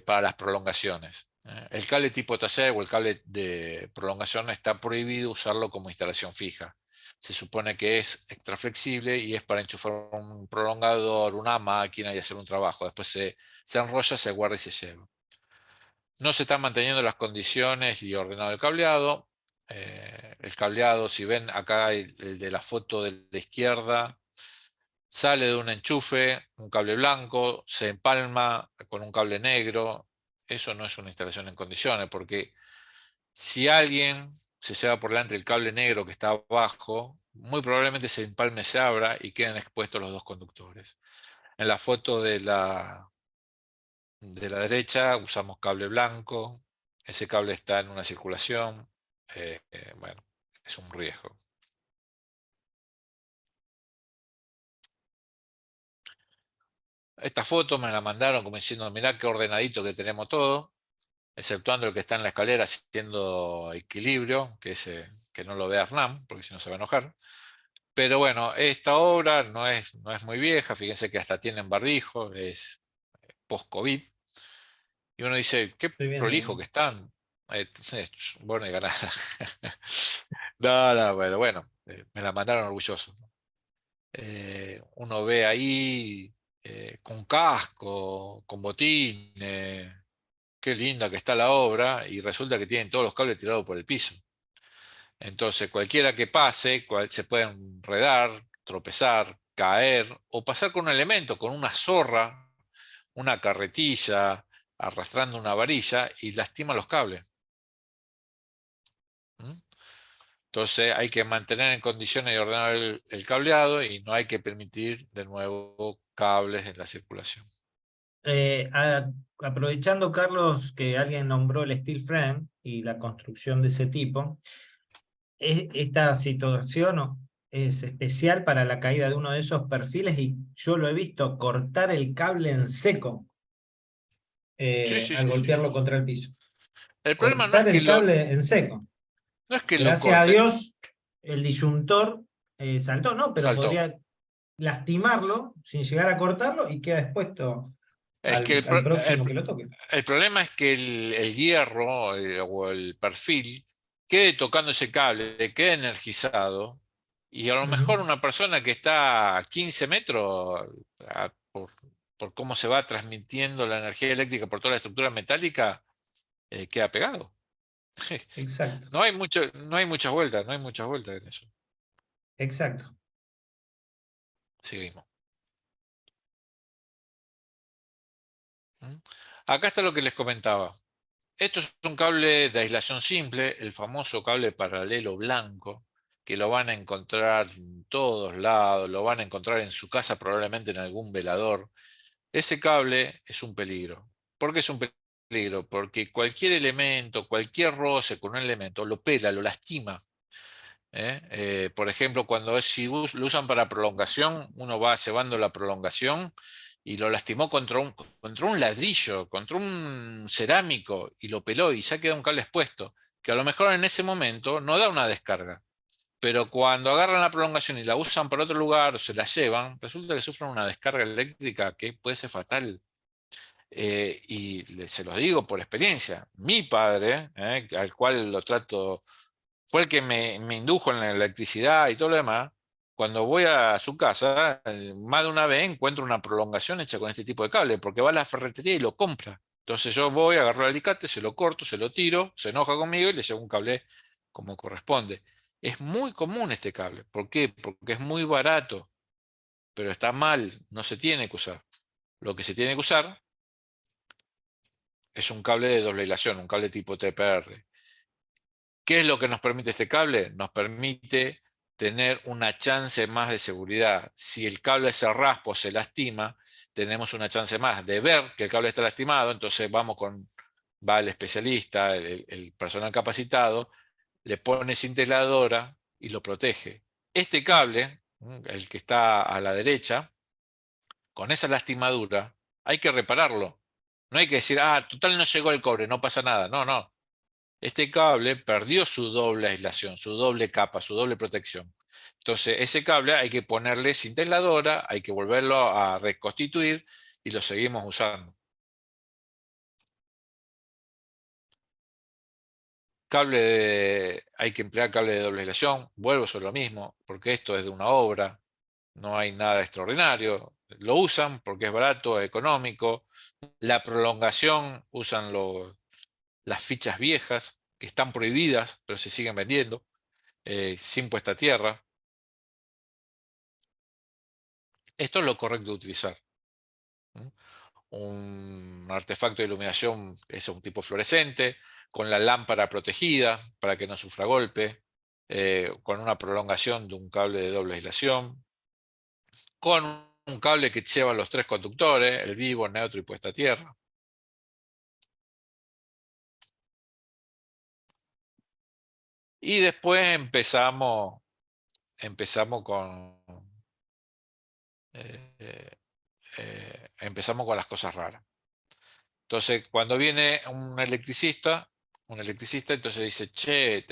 para las prolongaciones. El cable tipo taser o el cable de prolongación está prohibido usarlo como instalación fija. Se supone que es extra flexible y es para enchufar un prolongador, una máquina y hacer un trabajo. Después se enrolla, se guarda y se lleva. No se están manteniendo las condiciones y ordenado el cableado. El cableado, si ven acá el de la foto de la izquierda, sale de un enchufe, un cable blanco, se empalma con un cable negro. Eso no es una instalación en condiciones, porque si alguien se lleva por delante el cable negro que está abajo, muy probablemente ese empalme se abra y queden expuestos los dos conductores. En la foto de la derecha usamos cable blanco, ese cable está en una circulación, bueno, es un riesgo. Esta foto me la mandaron como diciendo, mirá qué ordenadito que tenemos todo, exceptuando el que está en la escalera haciendo equilibrio, que no lo vea Hernán, porque si no se va a enojar. Pero bueno, esta obra no es muy vieja, fíjense que hasta tienen barbijo, es post-COVID. Y uno dice, qué Estoy viendo prolijo ahí. que están. Bueno, y ganar. No, no, bueno, me la mandaron orgulloso. Uno ve ahí con casco, con botín, qué linda que está la obra, y resulta que tienen todos los cables tirados por el piso. Entonces, cualquiera que pase, se puede enredar, tropezar, caer, o pasar con un elemento, con una zorra, una carretilla, arrastrando una varilla, y lastima los cables. ¿Mm? Entonces hay que mantener en condiciones de ordenar el cableado y no hay que permitir de nuevo cables en la circulación. Eh, a- Aprovechando, Carlos, que alguien nombró el steel frame y la construcción de ese tipo, esta situación es especial para la caída de uno de esos perfiles y yo lo he visto cortar el cable en seco Sí, sí, al sí, sí, sí. golpearlo contra el piso. El problema no es Cortar que el cable en seco. No es que lo Gracias a corte, Dios, el disyuntor saltó, ¿no? Pero saltó. podría lastimarlo sin llegar a cortarlo y queda expuesto Es que al próximo que lo toque. el problema es que el hierro o el perfil quede tocando ese cable, quede energizado, y a lo mejor Ujú. una persona que está a 15 metros, por cómo se va transmitiendo la energía eléctrica por toda la estructura metálica, queda pegado. Exacto, No hay muchas vueltas, no hay muchas vueltas en eso. exacto. Seguimos. ¿Mm? Acá está lo que les comentaba. Esto es un cable de aislación simple, el famoso cable paralelo blanco, que lo van a encontrar en todos lados, lo van a encontrar en su casa probablemente en algún velador. Ese cable es un peligro. ¿Por qué es un peligro? Porque cualquier elemento, cualquier roce con un elemento lo pela, lo lastima. Por ejemplo, si lo usan para prolongación, uno va cebando la prolongación y lo lastimó contra un ladrillo, contra un cerámico y lo peló y ya queda un cable expuesto, que a lo mejor en ese momento no da una descarga, pero cuando agarran la prolongación y la usan para otro lugar o se la llevan, resulta que sufren una descarga eléctrica que puede ser fatal. Se los digo por experiencia. Mi padre, al cual lo trato, fue el que me indujo en la electricidad y todo lo demás. Cuando voy a su casa, más de una vez encuentro una prolongación hecha con este tipo de cable, porque va a la ferretería y lo compra. Entonces yo voy, agarro el alicate, se lo corto, se lo tiro, se enoja conmigo y le llevo un cable como corresponde. Es muy común este cable. ¿Por qué? Porque es muy barato, pero está mal, no se tiene que usar. Lo que se tiene que usar es un cable de doble aislación, un cable tipo TPR. ¿Qué es lo que nos permite este cable? Nos permite tener una chance más de seguridad. Si el cable se raspa o se lastima, tenemos una chance más de ver que el cable está lastimado, entonces va el especialista, el personal capacitado, le pone cinteladora y lo protege. Este cable, el que está a la derecha, con esa lastimadura, hay que repararlo. No hay que decir, total no llegó el cobre, no pasa nada. No, no. Este cable perdió su doble aislación, su doble capa, su doble protección. Entonces, ese cable hay que ponerle cinta aisladora, hay que volverlo a reconstituir y lo seguimos usando. Hay que emplear cable de doble aislación, vuelvo sobre lo mismo, porque esto es de una obra, no hay nada extraordinario. Lo usan porque es barato, es económico. La prolongación usan las fichas viejas, que están prohibidas, pero se siguen vendiendo, sin puesta a tierra. Esto es lo correcto de utilizar. Un artefacto de iluminación es un tipo fluorescente, con la lámpara protegida para que no sufra golpe, con una prolongación de un cable de doble aislación, con un cable que lleva los tres conductores, el vivo, el neutro y puesta a tierra. Y después eh, empezamos con las cosas raras. Entonces, cuando viene un electricista, entonces dice, che,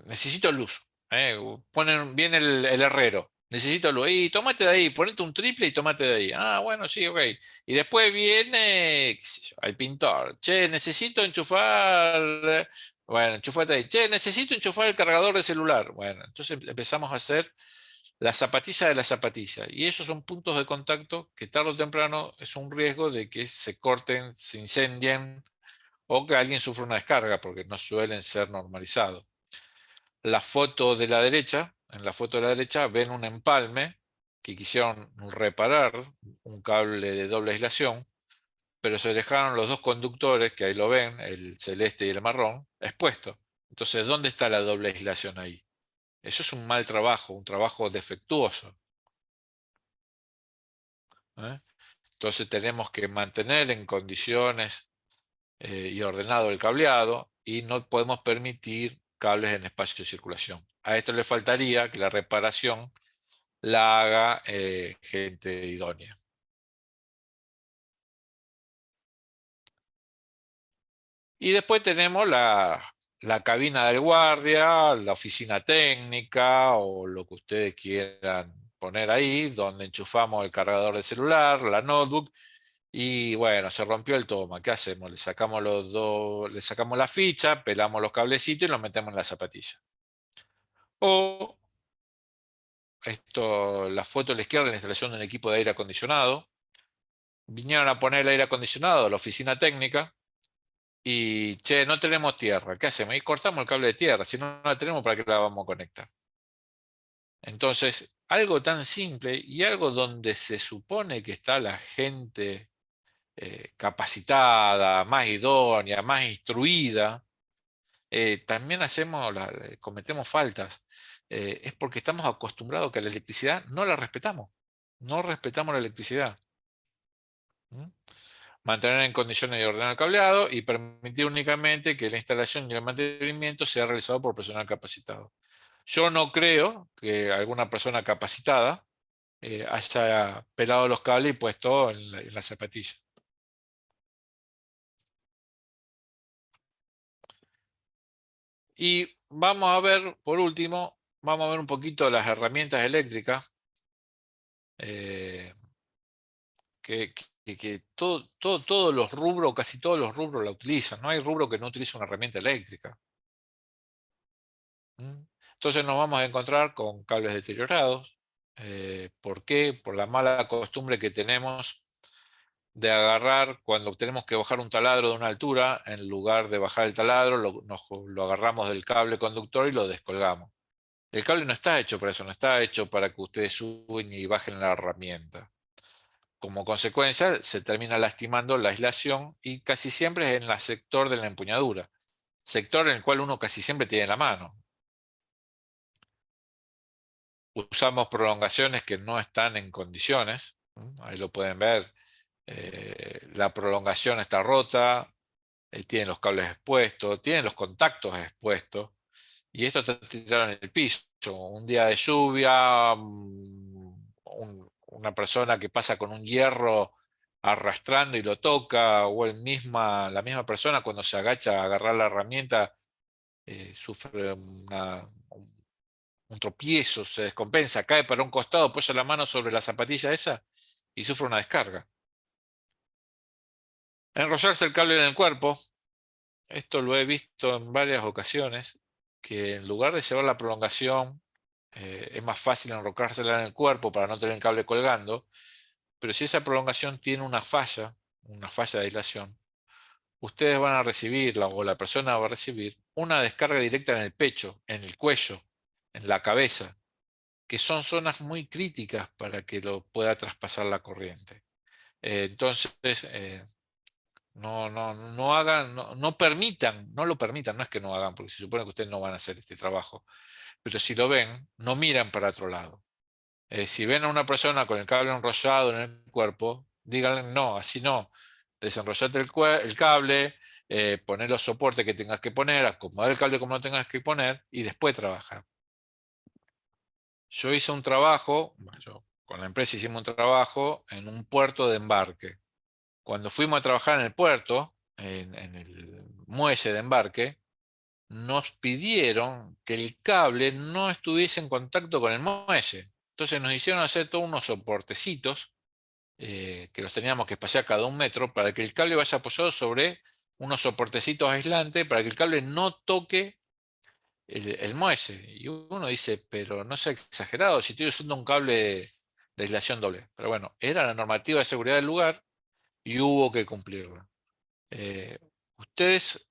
necesito luz. Viene el herrero, necesito luz. Y tomate de ahí, ponete un triple y tomate de ahí. Bueno, sí, ok. Y después viene, qué sé yo, el pintor. Che, necesito enchufar. Bueno, enchufate ahí. Che, necesito enchufar el cargador de celular. Bueno, entonces empezamos a hacer la zapatilla de la zapatilla. Y esos son puntos de contacto que tarde o temprano es un riesgo de que se corten, se incendien o que alguien sufra una descarga, porque no suelen ser normalizados. La foto de la derecha, en la foto de la derecha ven un empalme que quisieron reparar, un cable de doble aislación, pero se dejaron los dos conductores, que ahí lo ven, el celeste y el marrón, expuestos. Entonces, ¿dónde está la doble aislación ahí? Eso es un mal trabajo, un trabajo defectuoso. ¿Eh? Entonces tenemos que mantener en condiciones y ordenado el cableado y no podemos permitir cables en espacio de circulación. A esto le faltaría que la reparación la haga gente idónea. Y después tenemos la cabina del guardia, la oficina técnica o lo que ustedes quieran poner ahí, donde enchufamos el cargador del celular, la notebook. Y bueno, se rompió el toma. ¿Qué hacemos? Le sacamos le sacamos la ficha, pelamos los cablecitos y los metemos en la zapatilla. O la foto a la izquierda, la instalación de un equipo de aire acondicionado. Vinieron a poner el aire acondicionado a la oficina técnica y, che, no tenemos tierra. ¿Qué hacemos? Y cortamos el cable de tierra. Si no la tenemos, ¿para qué la vamos a conectar? Entonces, algo tan simple y algo donde se supone que está la gente capacitada, más idónea, más instruida, también cometemos faltas. Es porque estamos acostumbrados que la electricidad no la respetamos. No respetamos la electricidad. ¿Mm? Mantener en condiciones de ordenar el cableado y permitir únicamente que la instalación y el mantenimiento sea realizado por personal capacitado. Yo no creo que alguna persona capacitada haya pelado los cables y puesto en la zapatilla. Y vamos a ver, por último, vamos a ver un poquito las herramientas eléctricas eh, que todos los rubros, casi todos los rubros la utilizan. No hay rubro que no utilice una herramienta eléctrica. ¿Mm? Entonces nos vamos a encontrar con cables deteriorados. ¿Por qué? Por la mala costumbre que tenemos de agarrar cuando tenemos que bajar un taladro de una altura, en lugar de bajar el taladro, lo agarramos del cable conductor y lo descolgamos. El cable no está hecho para eso, no está hecho para que ustedes suben y bajen la herramienta. Como consecuencia, se termina lastimando la aislación y casi siempre es en el sector de la empuñadura, sector en el cual uno casi siempre tiene la mano. Usamos prolongaciones que no están en condiciones, ahí lo pueden ver, la prolongación está rota, tienen los cables expuestos, tienen los contactos expuestos, y esto está tirado en el piso. Un día de lluvia, una persona que pasa con un hierro arrastrando y lo toca, o la misma persona cuando se agacha a agarrar la herramienta, sufre un tropiezo, se descompensa, cae para un costado, apoya la mano sobre la zapatilla esa y sufre una descarga. Enrollarse el cable en el cuerpo, esto lo he visto en varias ocasiones, que en lugar de llevar la prolongación, es más fácil enrollársela en el cuerpo para no tener el cable colgando, pero si esa prolongación tiene una falla de aislación, ustedes van a recibir, o la persona va a recibir, una descarga directa en el pecho, en el cuello, en la cabeza, que son zonas muy críticas para que lo pueda traspasar la corriente. Entonces, no hagan, no permitan, no lo permitan, no es que no hagan, porque se supone que ustedes no van a hacer este trabajo, pero si lo ven, no miran para otro lado. Si ven a una persona con el cable enrollado en el cuerpo, díganle no, así no. Desenrollate el cable, poner los soportes que tengas que poner, acomodar el cable como lo tengas que poner y después trabajar. Yo hice un trabajo, con la empresa hicimos un trabajo en un puerto de embarque. Cuando fuimos a trabajar en el puerto, en el muelle de embarque, nos pidieron que el cable no estuviese en contacto con el muelle. Entonces nos hicieron hacer todos unos soportecitos que los teníamos que espaciar cada 1 metro para que el cable vaya apoyado sobre unos soportecitos aislantes para que el cable no toque el muelle. Y uno dice, pero no sea exagerado, si estoy usando un cable de aislación doble. Pero bueno, era la normativa de seguridad del lugar y hubo que cumplirla. Ustedes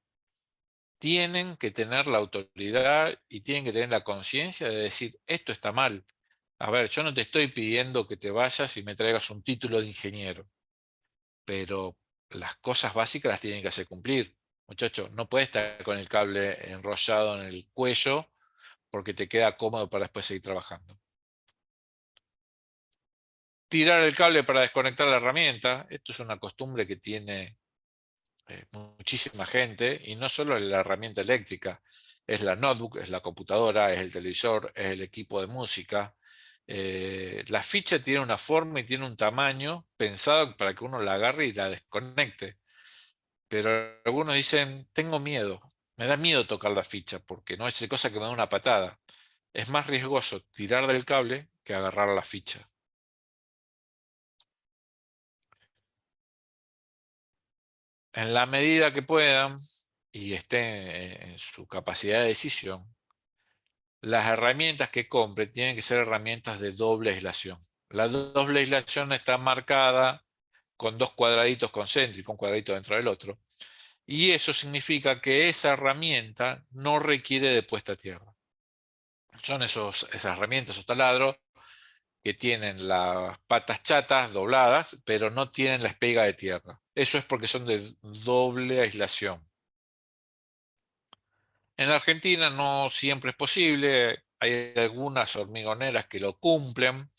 tienen que tener la autoridad y tienen que tener la conciencia de decir, esto está mal. A ver, yo no te estoy pidiendo que te vayas y me traigas un título de ingeniero, pero las cosas básicas las tienen que hacer cumplir. Muchacho, no puedes estar con el cable enrollado en el cuello porque te queda cómodo para después seguir trabajando. Tirar el cable para desconectar la herramienta, esto es una costumbre que tiene muchísima gente, y no solo la herramienta eléctrica, es la notebook, es la computadora, es el televisor, es el equipo de música. La ficha tiene una forma y tiene un tamaño pensado para que uno la agarre y la desconecte. pero algunos dicen, tengo miedo, me da miedo tocar la ficha porque no es cosa que me da una patada. Es más riesgoso tirar del cable que agarrar la ficha. En la medida que puedan y estén en su capacidad de decisión, las herramientas que compre tienen que ser herramientas de doble aislación. La doble aislación está marcada con dos cuadraditos concéntricos, un cuadradito dentro del otro. Y eso significa que esa herramienta no requiere de puesta a tierra. Son esas herramientas, esos taladros, que tienen las patas chatas dobladas, pero no tienen la espega de tierra. Eso es porque son de doble aislación. En Argentina no siempre es posible. Hay algunas hormigoneras que lo cumplen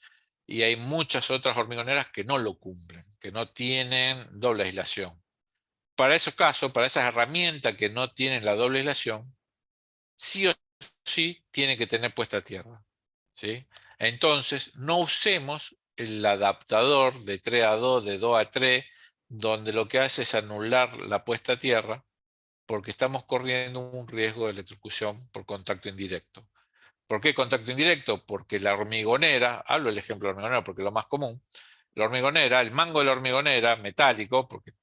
y hay muchas otras hormigoneras que no lo cumplen, que no tienen doble aislación. Para esos casos, para esas herramientas que no tienen la doble aislación, sí o sí tiene que tener puesta a tierra, ¿sí? Entonces, no usemos el adaptador de 3 a 2, de 2 a 3, donde lo que hace es anular la puesta a tierra, porque estamos corriendo un riesgo de electrocución por contacto indirecto. ¿Por qué contacto indirecto? Porque la hormigonera, hablo del ejemplo de la hormigonera porque es lo más común, la hormigonera, el mango de la hormigonera metálico, porque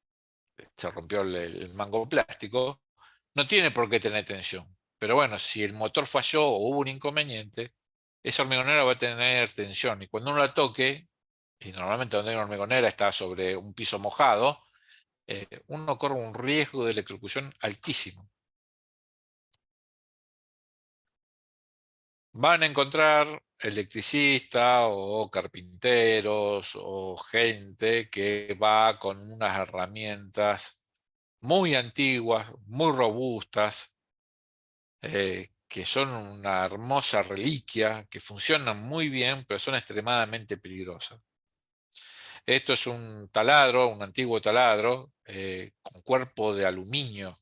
se rompió el mango plástico, no tiene por qué tener tensión. Pero bueno, si el motor falló o hubo un inconveniente, esa hormigonera va a tener tensión. Y cuando uno la toque, y normalmente donde hay una hormigonera está sobre un piso mojado, uno corre un riesgo de electrocución altísimo. Van a encontrar electricistas o carpinteros o gente que va con unas herramientas muy antiguas, muy robustas, que son una hermosa reliquia, que funcionan muy bien, pero son extremadamente peligrosas. Esto es un taladro, un antiguo taladro, con cuerpo de aluminio, o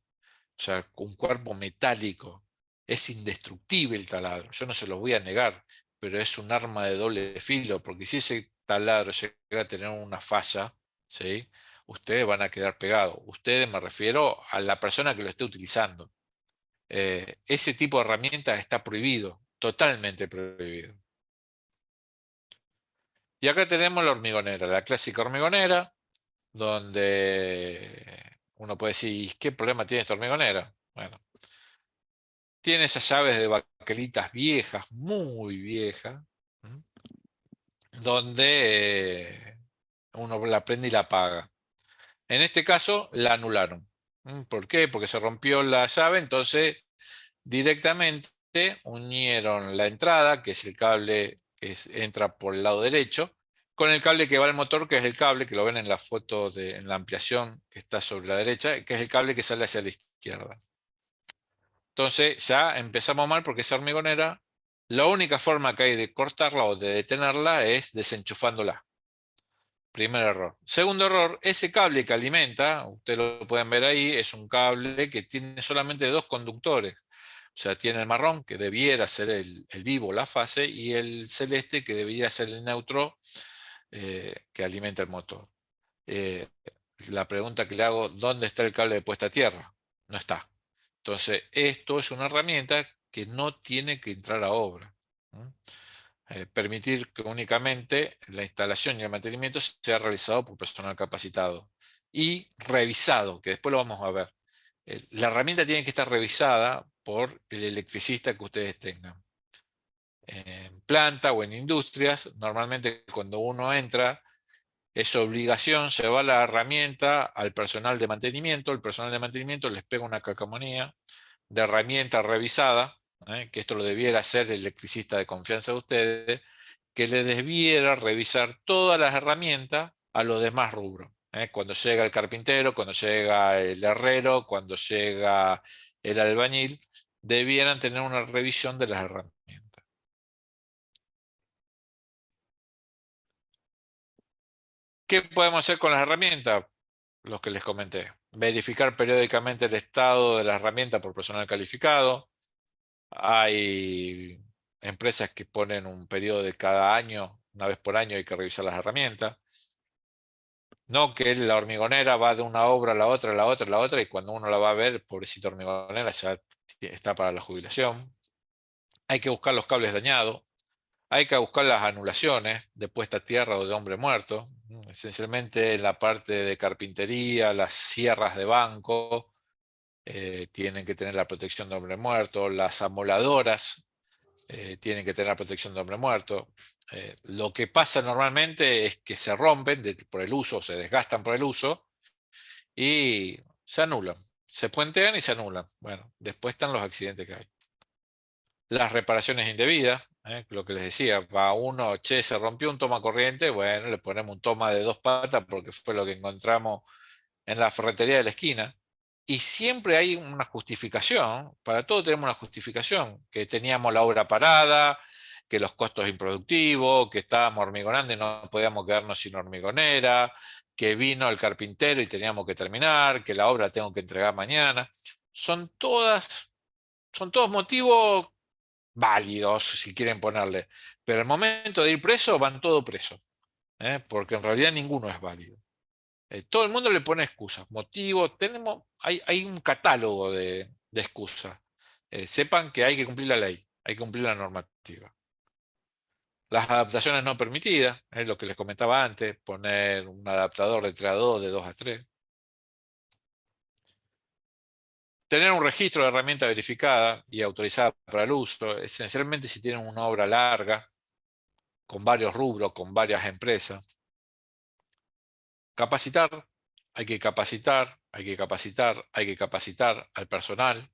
sea, un cuerpo metálico. Es indestructible el taladro, yo no se lo voy a negar, pero es un arma de doble filo, porque si ese taladro llega a tener una falla, ¿sí? Ustedes van a quedar pegados. Ustedes, me refiero a la persona que lo esté utilizando. Ese tipo de herramienta está prohibido, totalmente prohibido. Y acá tenemos la hormigonera, la clásica hormigonera, donde uno puede decir, ¿qué problema tiene esta hormigonera? Bueno, tiene esas llaves de baquelitas viejas, muy viejas, ¿m? Donde uno la prende y la apaga. En este caso, la anularon. ¿Por qué? Porque se rompió la llave, entonces directamente unieron la entrada, que es el cable que entra por el lado derecho, con el cable que va al motor, que es el cable que lo ven en la foto, en la ampliación que está sobre la derecha, que es el cable que sale hacia la izquierda. Entonces ya empezamos mal porque esa hormigonera, la única forma que hay de cortarla o de detenerla es desenchufándola. Primer error. Segundo error, ese cable que alimenta, ustedes lo pueden ver ahí, es un cable que tiene solamente dos conductores. O sea, tiene el marrón, que debiera ser el vivo, la fase, y el celeste, que debería ser el neutro, que alimenta el motor. Eh, la pregunta que le hago, ¿dónde está el cable de puesta a tierra? No está. Entonces, esto es una herramienta que no tiene que entrar a obra. ¿No? Permitir que únicamente la instalación y el mantenimiento sea realizado por personal capacitado y revisado, que después lo vamos a ver. La herramienta tiene que estar revisada por el electricista que ustedes tengan. En planta o en industrias, normalmente cuando uno entra, es obligación llevar la herramienta al personal de mantenimiento. El personal de mantenimiento les pega una calcamonía de herramienta revisada, que esto lo debiera hacer el electricista de confianza de ustedes, que le debiera revisar todas las herramientas a los demás rubros. Cuando llega el carpintero, cuando llega el herrero, cuando llega el albañil, debieran tener una revisión de las herramientas. ¿Qué podemos hacer con las herramientas? Los que les comenté. Verificar periódicamente el estado de la herramienta por personal calificado. Hay empresas que ponen un periodo de cada año, una vez por año hay que revisar las herramientas. No que la hormigonera va de una obra a la otra, a la otra, a la otra, y cuando uno la va a ver, pobrecita hormigonera, ya está para la jubilación. Hay que buscar los cables dañados, hay que buscar las anulaciones de puesta a tierra o de hombre muerto. Esencialmente en la parte de carpintería, las sierras de banco tienen que tener la protección de hombre muerto, las amoladoras tienen que tener la protección de hombre muerto. Lo que pasa normalmente es que se rompen por el uso, se desgastan por el uso y se anulan. Se puentean y se anulan. Bueno, después están los accidentes que hay. Las reparaciones indebidas, lo que les decía, va uno, che, se rompió un toma corriente, bueno, le ponemos un toma de 2 patas porque fue lo que encontramos en la ferretería de la esquina. Y siempre hay una justificación, para todo tenemos una justificación, que teníamos la obra parada, que los costos improductivos, que estábamos hormigonando y no podíamos quedarnos sin hormigonera, que vino el carpintero y teníamos que terminar, que la obra tengo que entregar mañana. Son son todos motivos válidos, si quieren ponerle, pero al momento de ir preso van todos presos, porque en realidad ninguno es válido. Todo el mundo le pone excusas, motivos, hay un catálogo de excusas. Sepan que hay que cumplir la ley, hay que cumplir la normativa. Las adaptaciones no permitidas, es lo que les comentaba antes, poner un adaptador de 3 a 2, de 2 a 3. Tener un registro de herramienta verificada y autorizada para el uso, esencialmente si tienen una obra larga, con varios rubros, con varias empresas. Capacitar, hay que capacitar, hay que capacitar, hay que capacitar al personal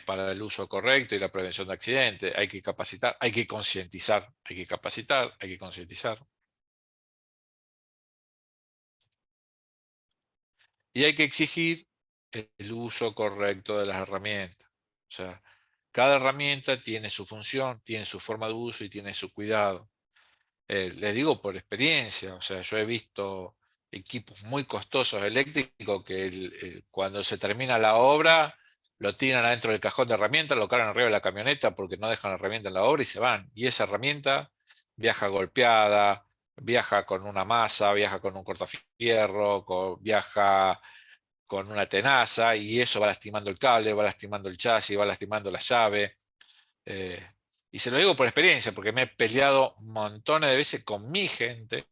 para el uso correcto y la prevención de accidentes. Hay que capacitar, hay que concientizar, hay que capacitar, hay que concientizar. Y hay que exigir el uso correcto de las herramientas. O sea, cada herramienta tiene su función, tiene su forma de uso y tiene su cuidado. Les digo por experiencia, o sea, yo he visto equipos muy costosos eléctricos que cuando se termina la obra lo tiran adentro del cajón de herramientas, lo cargan arriba de la camioneta porque no dejan la herramienta en la obra y se van. Y esa herramienta viaja golpeada, viaja con una masa, viaja con un cortafierro, viaja con una tenaza y eso va lastimando el cable, va lastimando el chasis, va lastimando la llave. Eh, y se lo digo por experiencia, porque me he peleado montones de veces con mi gente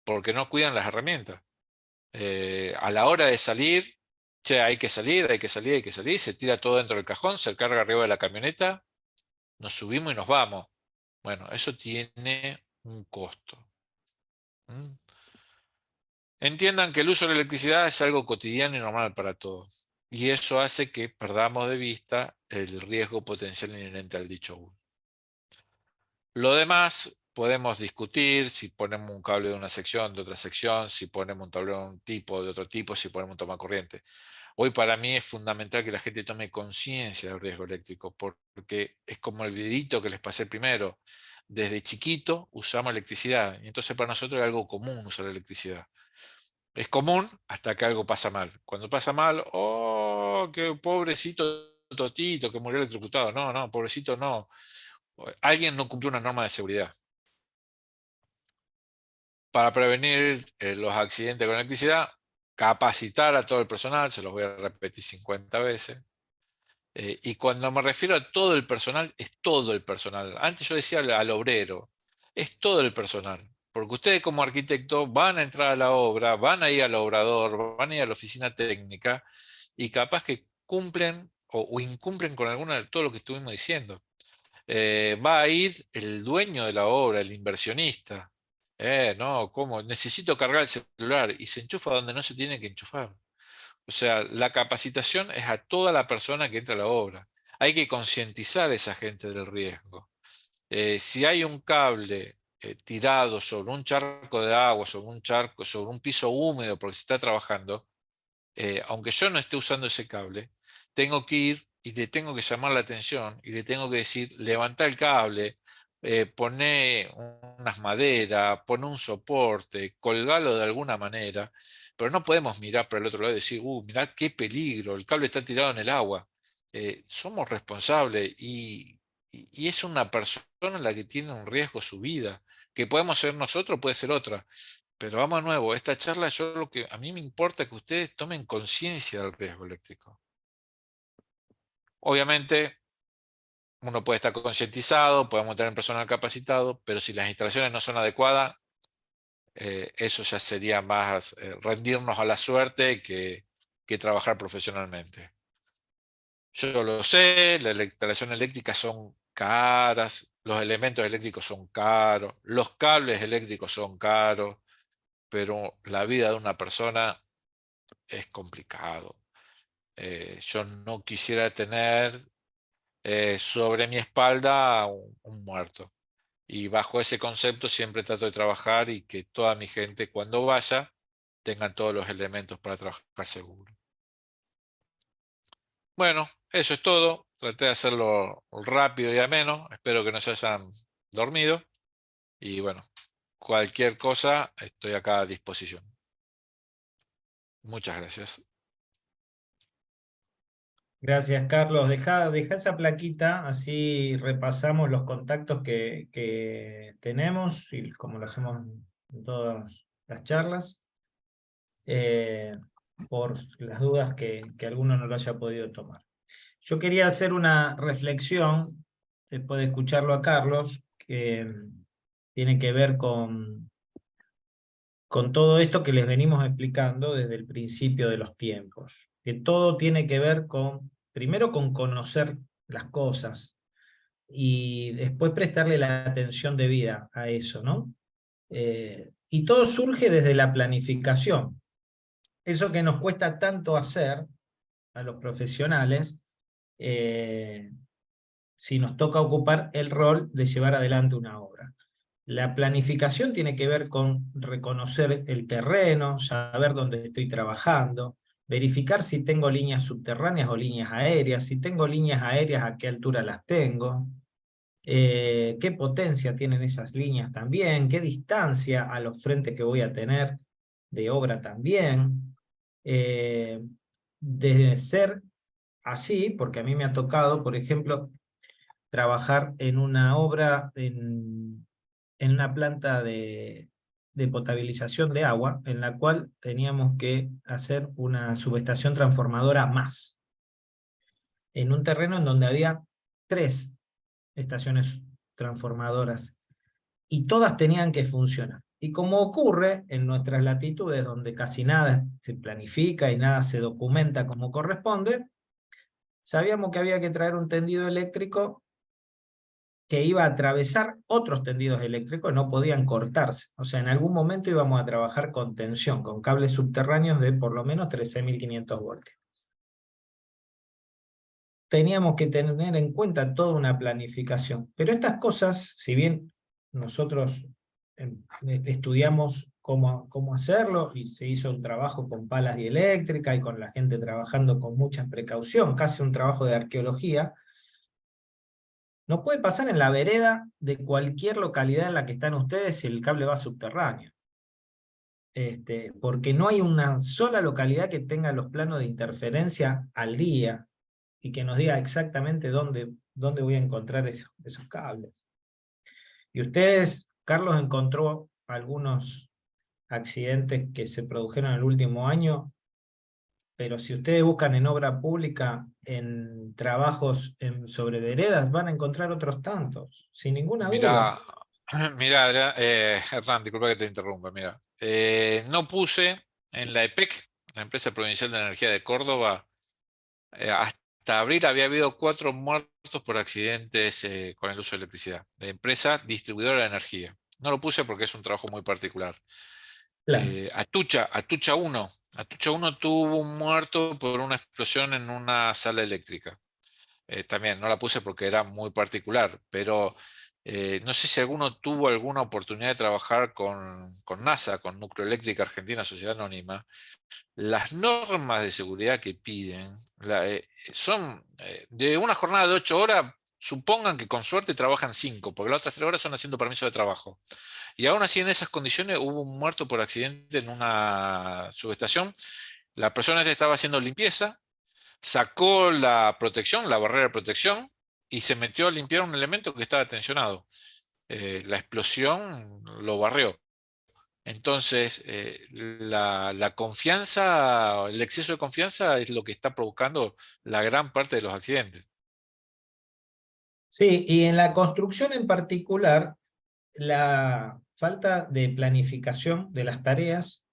porque no cuidan las herramientas. A la hora de salir, che, hay que salir, hay que salir, hay que salir, se tira todo dentro del cajón, se carga arriba de la camioneta, nos subimos y nos vamos. Bueno, eso tiene un costo. ¿Mm? Entiendan que el uso de la electricidad es algo cotidiano y normal para todos. Y eso hace que perdamos de vista el riesgo potencial inherente al dicho uso. Lo demás podemos discutir si ponemos un cable de una sección, de otra sección, si ponemos un tablero de un tipo, de otro tipo, si ponemos un tomacorriente. Hoy para mí es fundamental que la gente tome conciencia del riesgo eléctrico, porque es como el videito que les pasé primero. Desde chiquito usamos electricidad y entonces para nosotros es algo común usar electricidad. Es común hasta que algo pasa mal. Cuando pasa mal, oh, qué pobrecito Totito que murió electrocutado. No, no, pobrecito no. Alguien no cumplió una norma de seguridad. Para prevenir los accidentes con electricidad, capacitar a todo el personal, se los voy a repetir 50 veces. Y cuando me refiero a todo el personal, es todo el personal. Antes yo decía al obrero, es todo el personal. Porque ustedes como arquitectos van a entrar a la obra, van a ir al obrador, van a ir a la oficina técnica y capaz que cumplen o incumplen con alguna de todo lo que estuvimos diciendo. Va a ir el dueño de la obra, el inversionista. No, ¿cómo? Necesito cargar el celular y se enchufa donde no se tiene que enchufar. O sea, la capacitación es a toda la persona que entra a la obra. Hay que concientizar a esa gente del riesgo. Si hay un cable tirado sobre un charco de agua, sobre un charco, sobre un piso húmedo porque se está trabajando, aunque yo no esté usando ese cable, tengo que ir y le tengo que llamar la atención y le tengo que decir, levanta el cable, poné unas maderas, poné un soporte, colgalo de alguna manera, pero no podemos mirar para el otro lado y decir, mirá qué peligro, el cable está tirado en el agua. Somos responsables y es una persona la que tiene un riesgo su vida, que podemos ser nosotros, puede ser otra. Pero vamos de nuevo, esta charla, lo que a mí me importa es que ustedes tomen conciencia del riesgo eléctrico. Obviamente, uno puede estar concientizado, podemos tener personal capacitado, pero si las instalaciones no son adecuadas, eso ya sería más rendirnos a la suerte que trabajar profesionalmente. Yo lo sé, las instalaciones eléctricas son caras, los elementos eléctricos son caros, los cables eléctricos son caros, pero la vida de una persona es complicado. Yo no quisiera tener sobre mi espalda un muerto. Y bajo ese concepto siempre trato de trabajar y que toda mi gente cuando vaya tengan todos los elementos para trabajar seguro. Bueno, eso es todo. Traté de hacerlo rápido y ameno. Espero que no se hayan dormido. Y bueno, cualquier cosa estoy acá a disposición. Muchas gracias. Gracias, Carlos. Deja esa plaquita, así repasamos los contactos que tenemos, y como lo hacemos en todas las charlas, eh, por las dudas que alguno no lo haya podido tomar. Yo quería hacer una reflexión, después de escucharlo a Carlos, que tiene que ver con todo esto que les venimos explicando desde el principio de los tiempos, que todo tiene que ver primero con conocer las cosas y después prestarle la atención debida a eso, ¿no? Y todo surge desde la planificación. Eso que nos cuesta tanto hacer a los profesionales, eh, si nos toca ocupar el rol de llevar adelante una obra. La planificación tiene que ver con reconocer el terreno, saber dónde estoy trabajando, verificar si tengo líneas subterráneas o líneas aéreas, si tengo líneas aéreas, a qué altura las tengo, qué potencia tienen esas líneas también, qué distancia a los frentes que voy a tener de obra también. De ser así, porque a mí me ha tocado, por ejemplo, trabajar en una obra en una planta de potabilización de agua, en la cual teníamos que hacer una subestación transformadora más, en un terreno en donde había 3 estaciones transformadoras, y todas tenían que funcionar. Y como ocurre en nuestras latitudes, donde casi nada se planifica y nada se documenta como corresponde, sabíamos que había que traer un tendido eléctrico que iba a atravesar otros tendidos eléctricos, no podían cortarse. O sea, en algún momento íbamos a trabajar con tensión, con cables subterráneos de por lo menos 13.500 voltios. Teníamos que tener en cuenta toda una planificación. Pero estas cosas, si bien nosotros estudiamos cómo hacerlo, y se hizo un trabajo con palas y eléctrica, y con la gente trabajando con mucha precaución, casi un trabajo de arqueología, no puede pasar en la vereda de cualquier localidad en la que están ustedes si el cable va subterráneo. Porque no hay una sola localidad que tenga los planos de interferencia al día y que nos diga exactamente dónde voy a encontrar esos cables. Y ustedes, Carlos encontró algunos accidentes que se produjeron en el último año, pero si ustedes buscan en obra pública, en trabajos sobre veredas, van a encontrar otros tantos, sin ninguna duda. Mira, mira, Hernán, disculpa que te interrumpa. Mira, no puse en la EPEC, la Empresa Provincial de Energía de Córdoba, hasta abril había habido 4 muertos por accidentes con el uso de electricidad, de empresa distribuidora de energía. No lo puse porque es un trabajo muy particular. Claro. Atucha 1. Atucha 1 tuvo un muerto por una explosión en una sala eléctrica. También no la puse porque era muy particular, pero no sé si alguno tuvo alguna oportunidad de trabajar con NASA, con Nucleoeléctrica Argentina Sociedad Anónima. Las normas de seguridad que piden son de una jornada de 8 horas, supongan que con suerte trabajan 5, porque las otras 3 horas son haciendo permiso de trabajo. Y aún así en esas condiciones hubo un muerto por accidente en una subestación. La persona estaba haciendo limpieza, sacó la protección, la barrera de protección, y se metió a limpiar un elemento que estaba tensionado. La explosión lo barrió. Entonces, la confianza, el exceso de confianza es lo que está provocando la gran parte de los accidentes. Sí, y en la construcción en particular, la falta de planificación de las tareas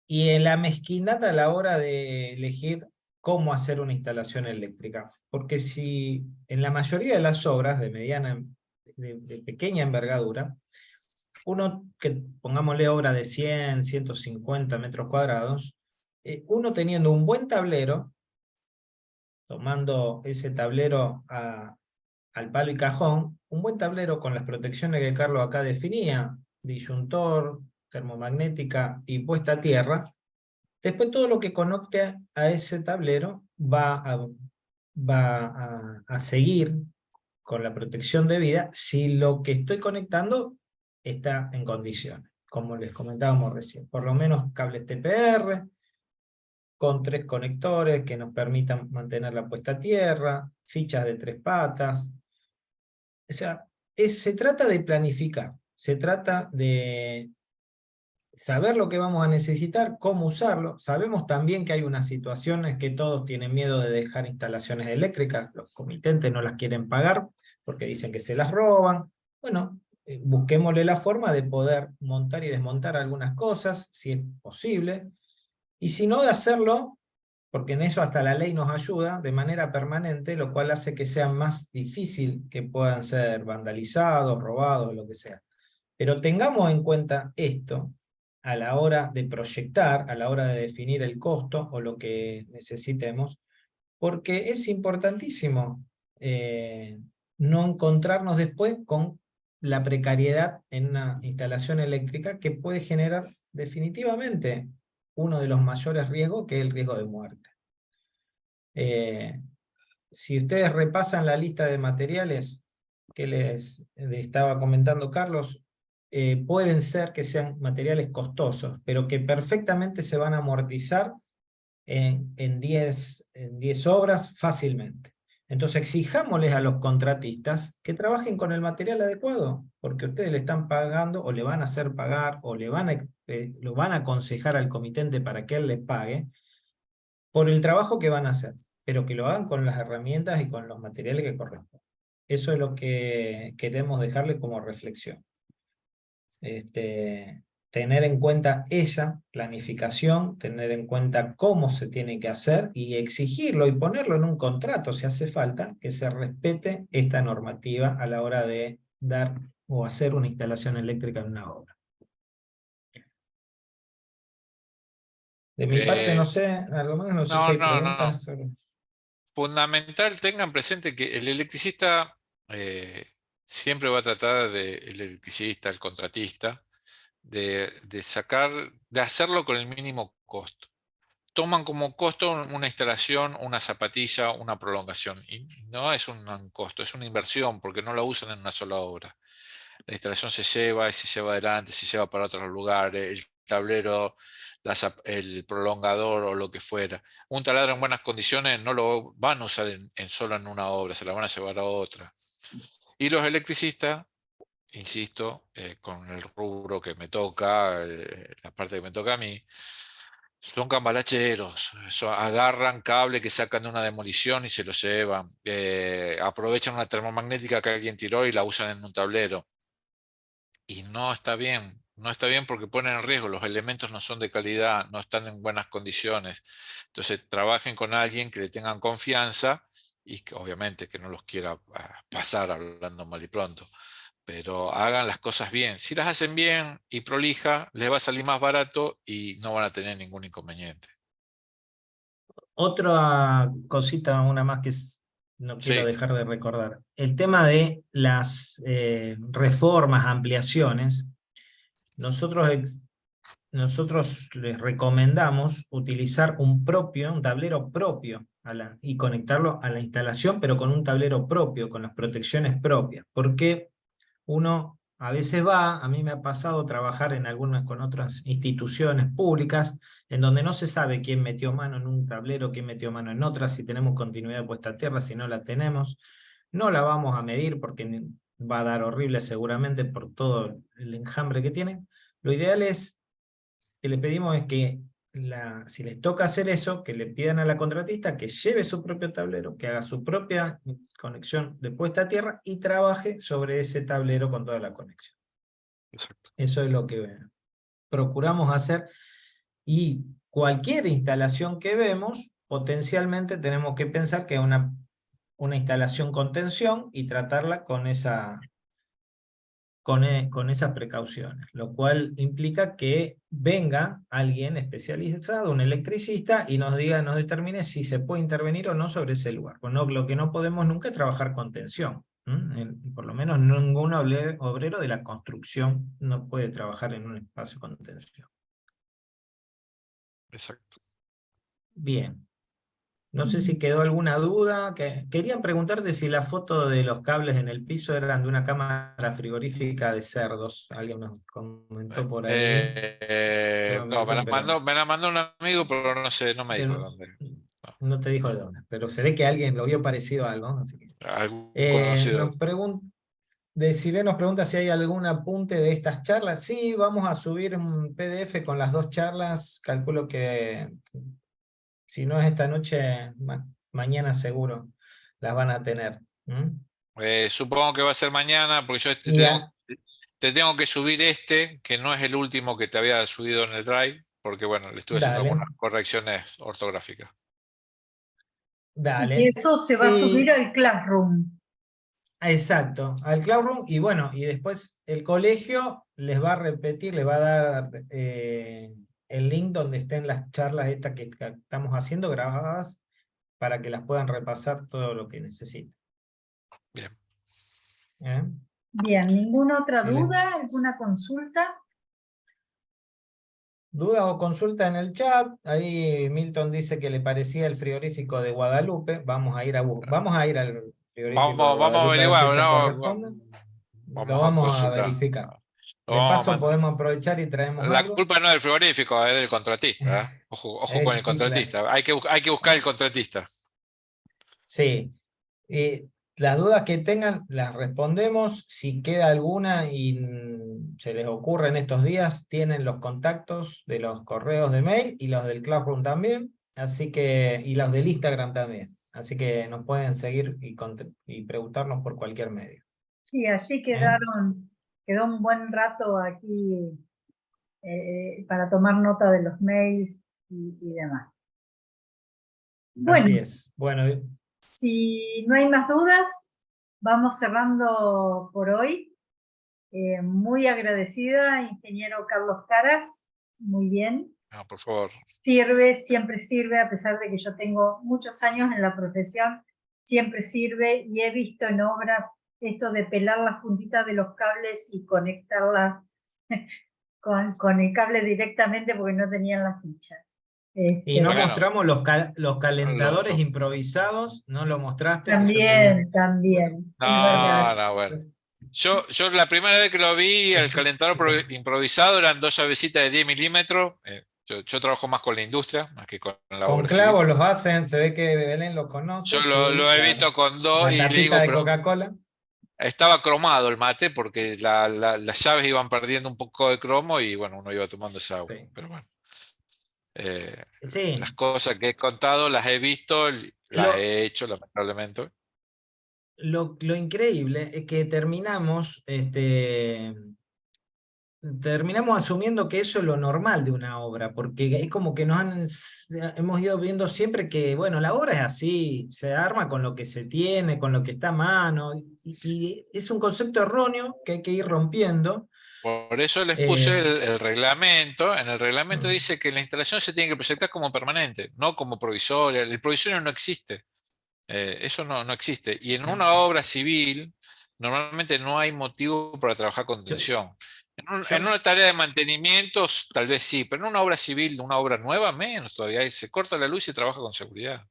y en la mezquindad a la hora de elegir cómo hacer una instalación eléctrica. Porque si en la mayoría de las obras de mediana, de pequeña envergadura, uno, que pongámosle obra de 100, 150 metros cuadrados, uno teniendo un buen tablero, tomando ese tablero al palo y cajón, un buen tablero con las protecciones que Carlos acá definía, disyuntor, termomagnética y puesta a tierra. Después todo lo que conecte a ese tablero va a seguir con la protección debida si lo que estoy conectando está en condiciones, como les comentábamos recién. Por lo menos cables TPR, con 3 conectores que nos permitan mantener la puesta a tierra, fichas de 3 patas. O sea, se trata de planificar, se trata de saber lo que vamos a necesitar, cómo usarlo. Sabemos también que hay unas situaciones que todos tienen miedo de dejar instalaciones eléctricas, los comitentes no las quieren pagar porque dicen que se las roban. Bueno, busquémosle la forma de poder montar y desmontar algunas cosas, si es posible, y si no, de hacerlo, porque en eso hasta la ley nos ayuda, de manera permanente, lo cual hace que sea más difícil que puedan ser vandalizados, robados, lo que sea. Pero tengamos en cuenta esto a la hora de proyectar, a la hora de definir el costo o lo que necesitemos, porque es importantísimo no encontrarnos después con la precariedad en una instalación eléctrica que puede generar definitivamente uno de los mayores riesgos, que es el riesgo de muerte. Si ustedes repasan la lista de materiales que les estaba comentando Carlos, pueden ser que sean materiales costosos, pero que perfectamente se van a amortizar en 10 obras fácilmente. Entonces exijámosles a los contratistas que trabajen con el material adecuado, porque ustedes le están pagando o le van a hacer pagar o lo van a aconsejar al comitente para que él les pague por el trabajo que van a hacer, pero que lo hagan con las herramientas y con los materiales que corresponden. Eso es lo que queremos dejarle como reflexión. Tener en cuenta esa planificación, tener en cuenta cómo se tiene que hacer y exigirlo y ponerlo en un contrato, si hace falta, que se respete esta normativa a la hora de dar o hacer una instalación eléctrica en una obra. De mi parte, no Eh, sé, algo más, no sé si no, hay no, no, no. preguntas sobre... Fundamental, tengan presente que el electricista eh, siempre va a tratar de, el electricista, el contratista, de sacar, de hacerlo con el mínimo costo. Toman como costo una instalación, una zapatilla, una prolongación. Y no es un costo, es una inversión porque no la usan en una sola obra. La instalación se lleva y se lleva adelante, se lleva para otros lugares, el tablero, el prolongador o lo que fuera. Un taladro en buenas condiciones no lo van a usar solo en una obra, se la van a llevar a otra. Y los electricistas, insisto, con el rubro que me toca, la parte que me toca a mí, son cambalacheros, agarran cable que sacan de una demolición y se lo llevan, aprovechan una termomagnética que alguien tiró y la usan en un tablero. Y no está bien, no está bien porque ponen en riesgo, los elementos no son de calidad, no están en buenas condiciones. Entonces trabajen con alguien que le tengan confianza y que obviamente que no los quiera pasar hablando mal y pronto, pero hagan las cosas bien. Si las hacen bien y prolija, les va a salir más barato y no van a tener ningún inconveniente. Otra cosita, una más que no quiero Sí, dejar de recordar. El tema de las reformas, ampliaciones. Nosotros, nosotros les recomendamos utilizar un tablero propio y conectarlo a la instalación, pero con un tablero propio, con las protecciones propias. Porque uno a veces a mí me ha pasado trabajar en algunas con otras instituciones públicas, en donde no se sabe quién metió mano en un tablero, quién metió mano en otra, si tenemos continuidad puesta a tierra, si no la tenemos. No la vamos a medir porque va a dar horrible seguramente por todo el enjambre que tiene. Lo ideal es que le pedimos es que si les toca hacer eso, que le pidan a la contratista que lleve su propio tablero, que haga su propia conexión de puesta a tierra y trabaje sobre ese tablero con toda la conexión. Exacto. Eso es lo que procuramos hacer, y cualquier instalación que vemos, potencialmente tenemos que pensar que es una instalación con tensión y tratarla con esas precauciones, lo cual implica que venga alguien especializado, un electricista, y nos determine si se puede intervenir o no sobre ese lugar. Bueno, lo que no podemos nunca es trabajar con tensión. Por lo menos ningún obrero de la construcción no puede trabajar en un espacio con tensión. Exacto. Bien. No sé si quedó alguna duda. Querían preguntarte si la foto de los cables en el piso eran de una cámara frigorífica de cerdos. Alguien nos comentó por ahí. No, Nuevamente, pero me la mandó un amigo, pero no sé, no me dijo de pero dónde. no te dijo de dónde. Pero se ve que alguien lo vio parecido a algo. Así que. Algún conocido. Deciré nos pregunta si hay algún apunte de estas charlas. Sí, vamos a subir un PDF con las 2 charlas. Calculo que si no es esta noche, mañana seguro las van a tener. Supongo que va a ser mañana, porque yo Y a- te tengo que subir que no es el último que te había subido en el Drive, porque bueno, le estuve haciendo Dale, algunas correcciones ortográficas. Y dale. eso se va a subir Sí, al Classroom. exacto, al Classroom. Y bueno, y después el colegio les va a repetir, les va a dar el link donde estén las charlas estas que estamos haciendo grabadas, para que las puedan repasar todo lo que necesiten. Bien. ¿Eh? Bien, ¿ninguna otra Si les- duda? ¿Alguna consulta? Duda o consulta en el chat. Ahí Milton dice que le parecía el frigorífico de Guadalupe. Vamos a ir al frigorífico de Vamos a Guadalupe a ver si averiguar, se ¿no? corresponde. Lo Vamos a vamos a consultar. verificar. Lo De vamos a paso mandar. podemos aprovechar y traemos La algo. culpa no es del frigorífico, es del contratista. Ojo con el Sí, claro. contratista. Hay que buscar el contratista. Sí. Las dudas que tengan las respondemos. Si queda alguna y se les ocurre en estos días, tienen los contactos de los correos de mail y los del Classroom también. Así que, y los del Instagram también. Así que nos pueden seguir y preguntarnos por cualquier medio. Sí, allí ¿Eh? quedó un buen rato aquí para tomar nota de los mails y demás. Así Bueno, es. Bueno, si no hay más dudas, vamos cerrando por hoy. Muy agradecida, ingeniero Carlos Caras, muy bien. No, por favor. Siempre sirve, a pesar de que yo tengo muchos años en la profesión, siempre sirve, y he visto en obras esto de pelar las puntitas de los cables y conectarlas con el cable directamente porque no tenían la ficha. y no Bueno, mostramos los lo- calentadores lo- improvisados, no lo mostraste, que yo quería. También, es verdad. no, bueno. Yo la primera vez que lo vi, el calentador improvisado eran 2 llavecitas de 10 milímetros. Yo trabajo más con la industria, más que con la Con obra civil. clavos los hacen, se ve que Belén lo Yo conoce, sí, lo he visto con 2 la y le tapita digo, de pero Coca-Cola. estaba cromado el mate porque las llaves iban perdiendo un poco de cromo y bueno, uno iba tomando esa agua. Sí. Pero bueno, eh, las Sí, cosas que he contado las he visto, las lo, he hecho, lamentablemente. lo increíble es que terminamos asumiendo que eso es lo normal de una obra, porque es como que hemos ido viendo siempre que, bueno, la obra es así, se arma con lo que se tiene, con lo que está a mano, y es un concepto erróneo que hay que ir rompiendo. Por eso les puse Eh, el reglamento. En el reglamento mm, dice que la instalación se tiene que proyectar como permanente, no como provisoria. El provisorio no existe. Eso no existe. Y en una obra civil, normalmente no hay motivo para trabajar con yo, tensión. En yo una tarea de mantenimiento, tal vez sí, pero en una obra civil, una obra nueva, menos todavía. Ahí se corta la luz y se trabaja con seguridad.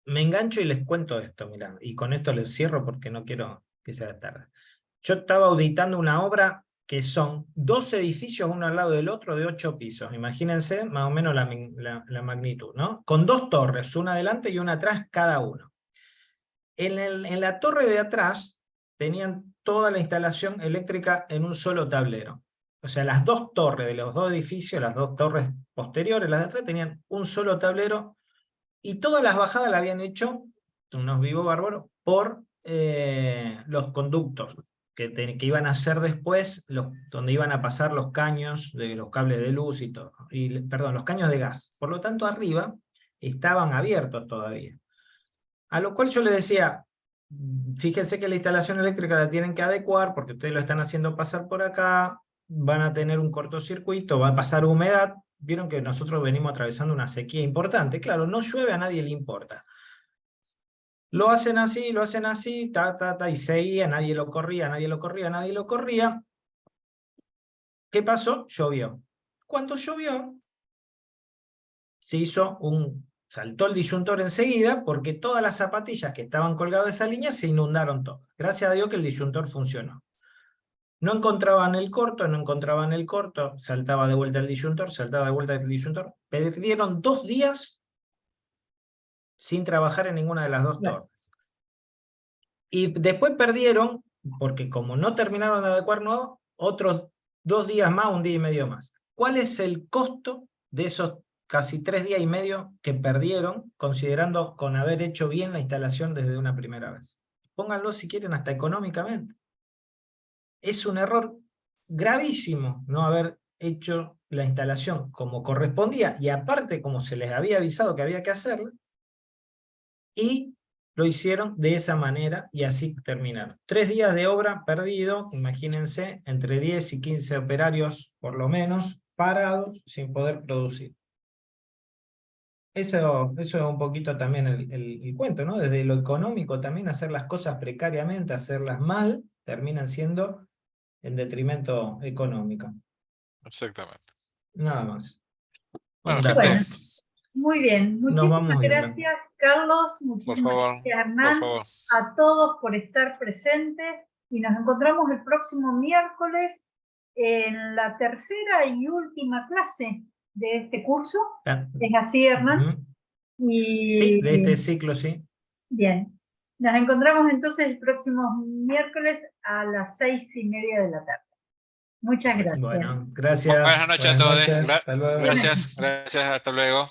me engancho y les cuento esto, mirá, y con esto les cierro porque no quiero que sea tarde. Yo estaba auditando una obra que son 2 edificios uno al lado del otro de 8 pisos. Imagínense más o menos la magnitud, ¿no? Con 2 torres, una adelante y una atrás cada uno. En la torre de atrás tenían toda la instalación eléctrica en un solo tablero. o sea, las dos torres de los dos edificios, las dos torres posteriores, las de atrás, tenían un solo tablero, y todas las bajadas las habían hecho, unos vivos bárbaros, por los conductos que iban a hacer después, donde iban a pasar los caños de los cables de luz y todo, perdón, los caños de gas. Por lo tanto, arriba estaban abiertos todavía. A lo cual yo le decía, fíjense que la instalación eléctrica la tienen que adecuar, porque ustedes lo están haciendo pasar por acá, van a tener un cortocircuito, va a pasar humedad. Vieron que nosotros venimos atravesando una sequía importante. Claro, no llueve, a nadie le importa. Lo hacen así, y seguía, nadie lo corría, nadie lo corría, nadie lo corría. ¿Qué pasó? Llovió. Cuando llovió, saltó el disyuntor enseguida, porque todas las zapatillas que estaban colgadas de esa línea se inundaron todas. Gracias a Dios que el disyuntor funcionó. No encontraban el corto, saltaba de vuelta el disyuntor, saltaba de vuelta el disyuntor. Perdieron 2 días sin trabajar en ninguna de las dos torres. Y después perdieron, porque como no terminaron de adecuar nuevo, otros 2 días más, 1 día y medio más. ¿Cuál es el costo de esos casi 3 días y medio que perdieron, considerando con haber hecho bien la instalación desde una primera vez? Pónganlo si quieren hasta económicamente. Es un error gravísimo no haber hecho la instalación como correspondía, y aparte como se les había avisado que había que hacerla, y lo hicieron de esa manera, y así terminaron. 3 días de obra perdido, imagínense, entre 10 y 15 operarios, por lo menos, parados, sin poder producir. Eso es un poquito también el cuento, ¿no? Desde lo económico también, hacer las cosas precariamente, hacerlas mal, terminan siendo en detrimento económico. Exactamente. Nada más. Bueno, Un gente, Bueno, muy bien. nos vamos Muchísimas viendo. gracias, Carlos. por Muchísimas favor, gracias, por Hernán. favor. A todos por estar presentes. Y nos encontramos el próximo miércoles en la tercera y última clase de este curso. ¿Es así, Hernán? Sí, de este Y ciclo, sí. bien. Nos encontramos entonces el próximo miércoles a las 6:30 de la tarde. Muchas gracias. Bueno, gracias. Buenas noches a Buenas todos. noches. Hasta luego. Gracias, hasta luego.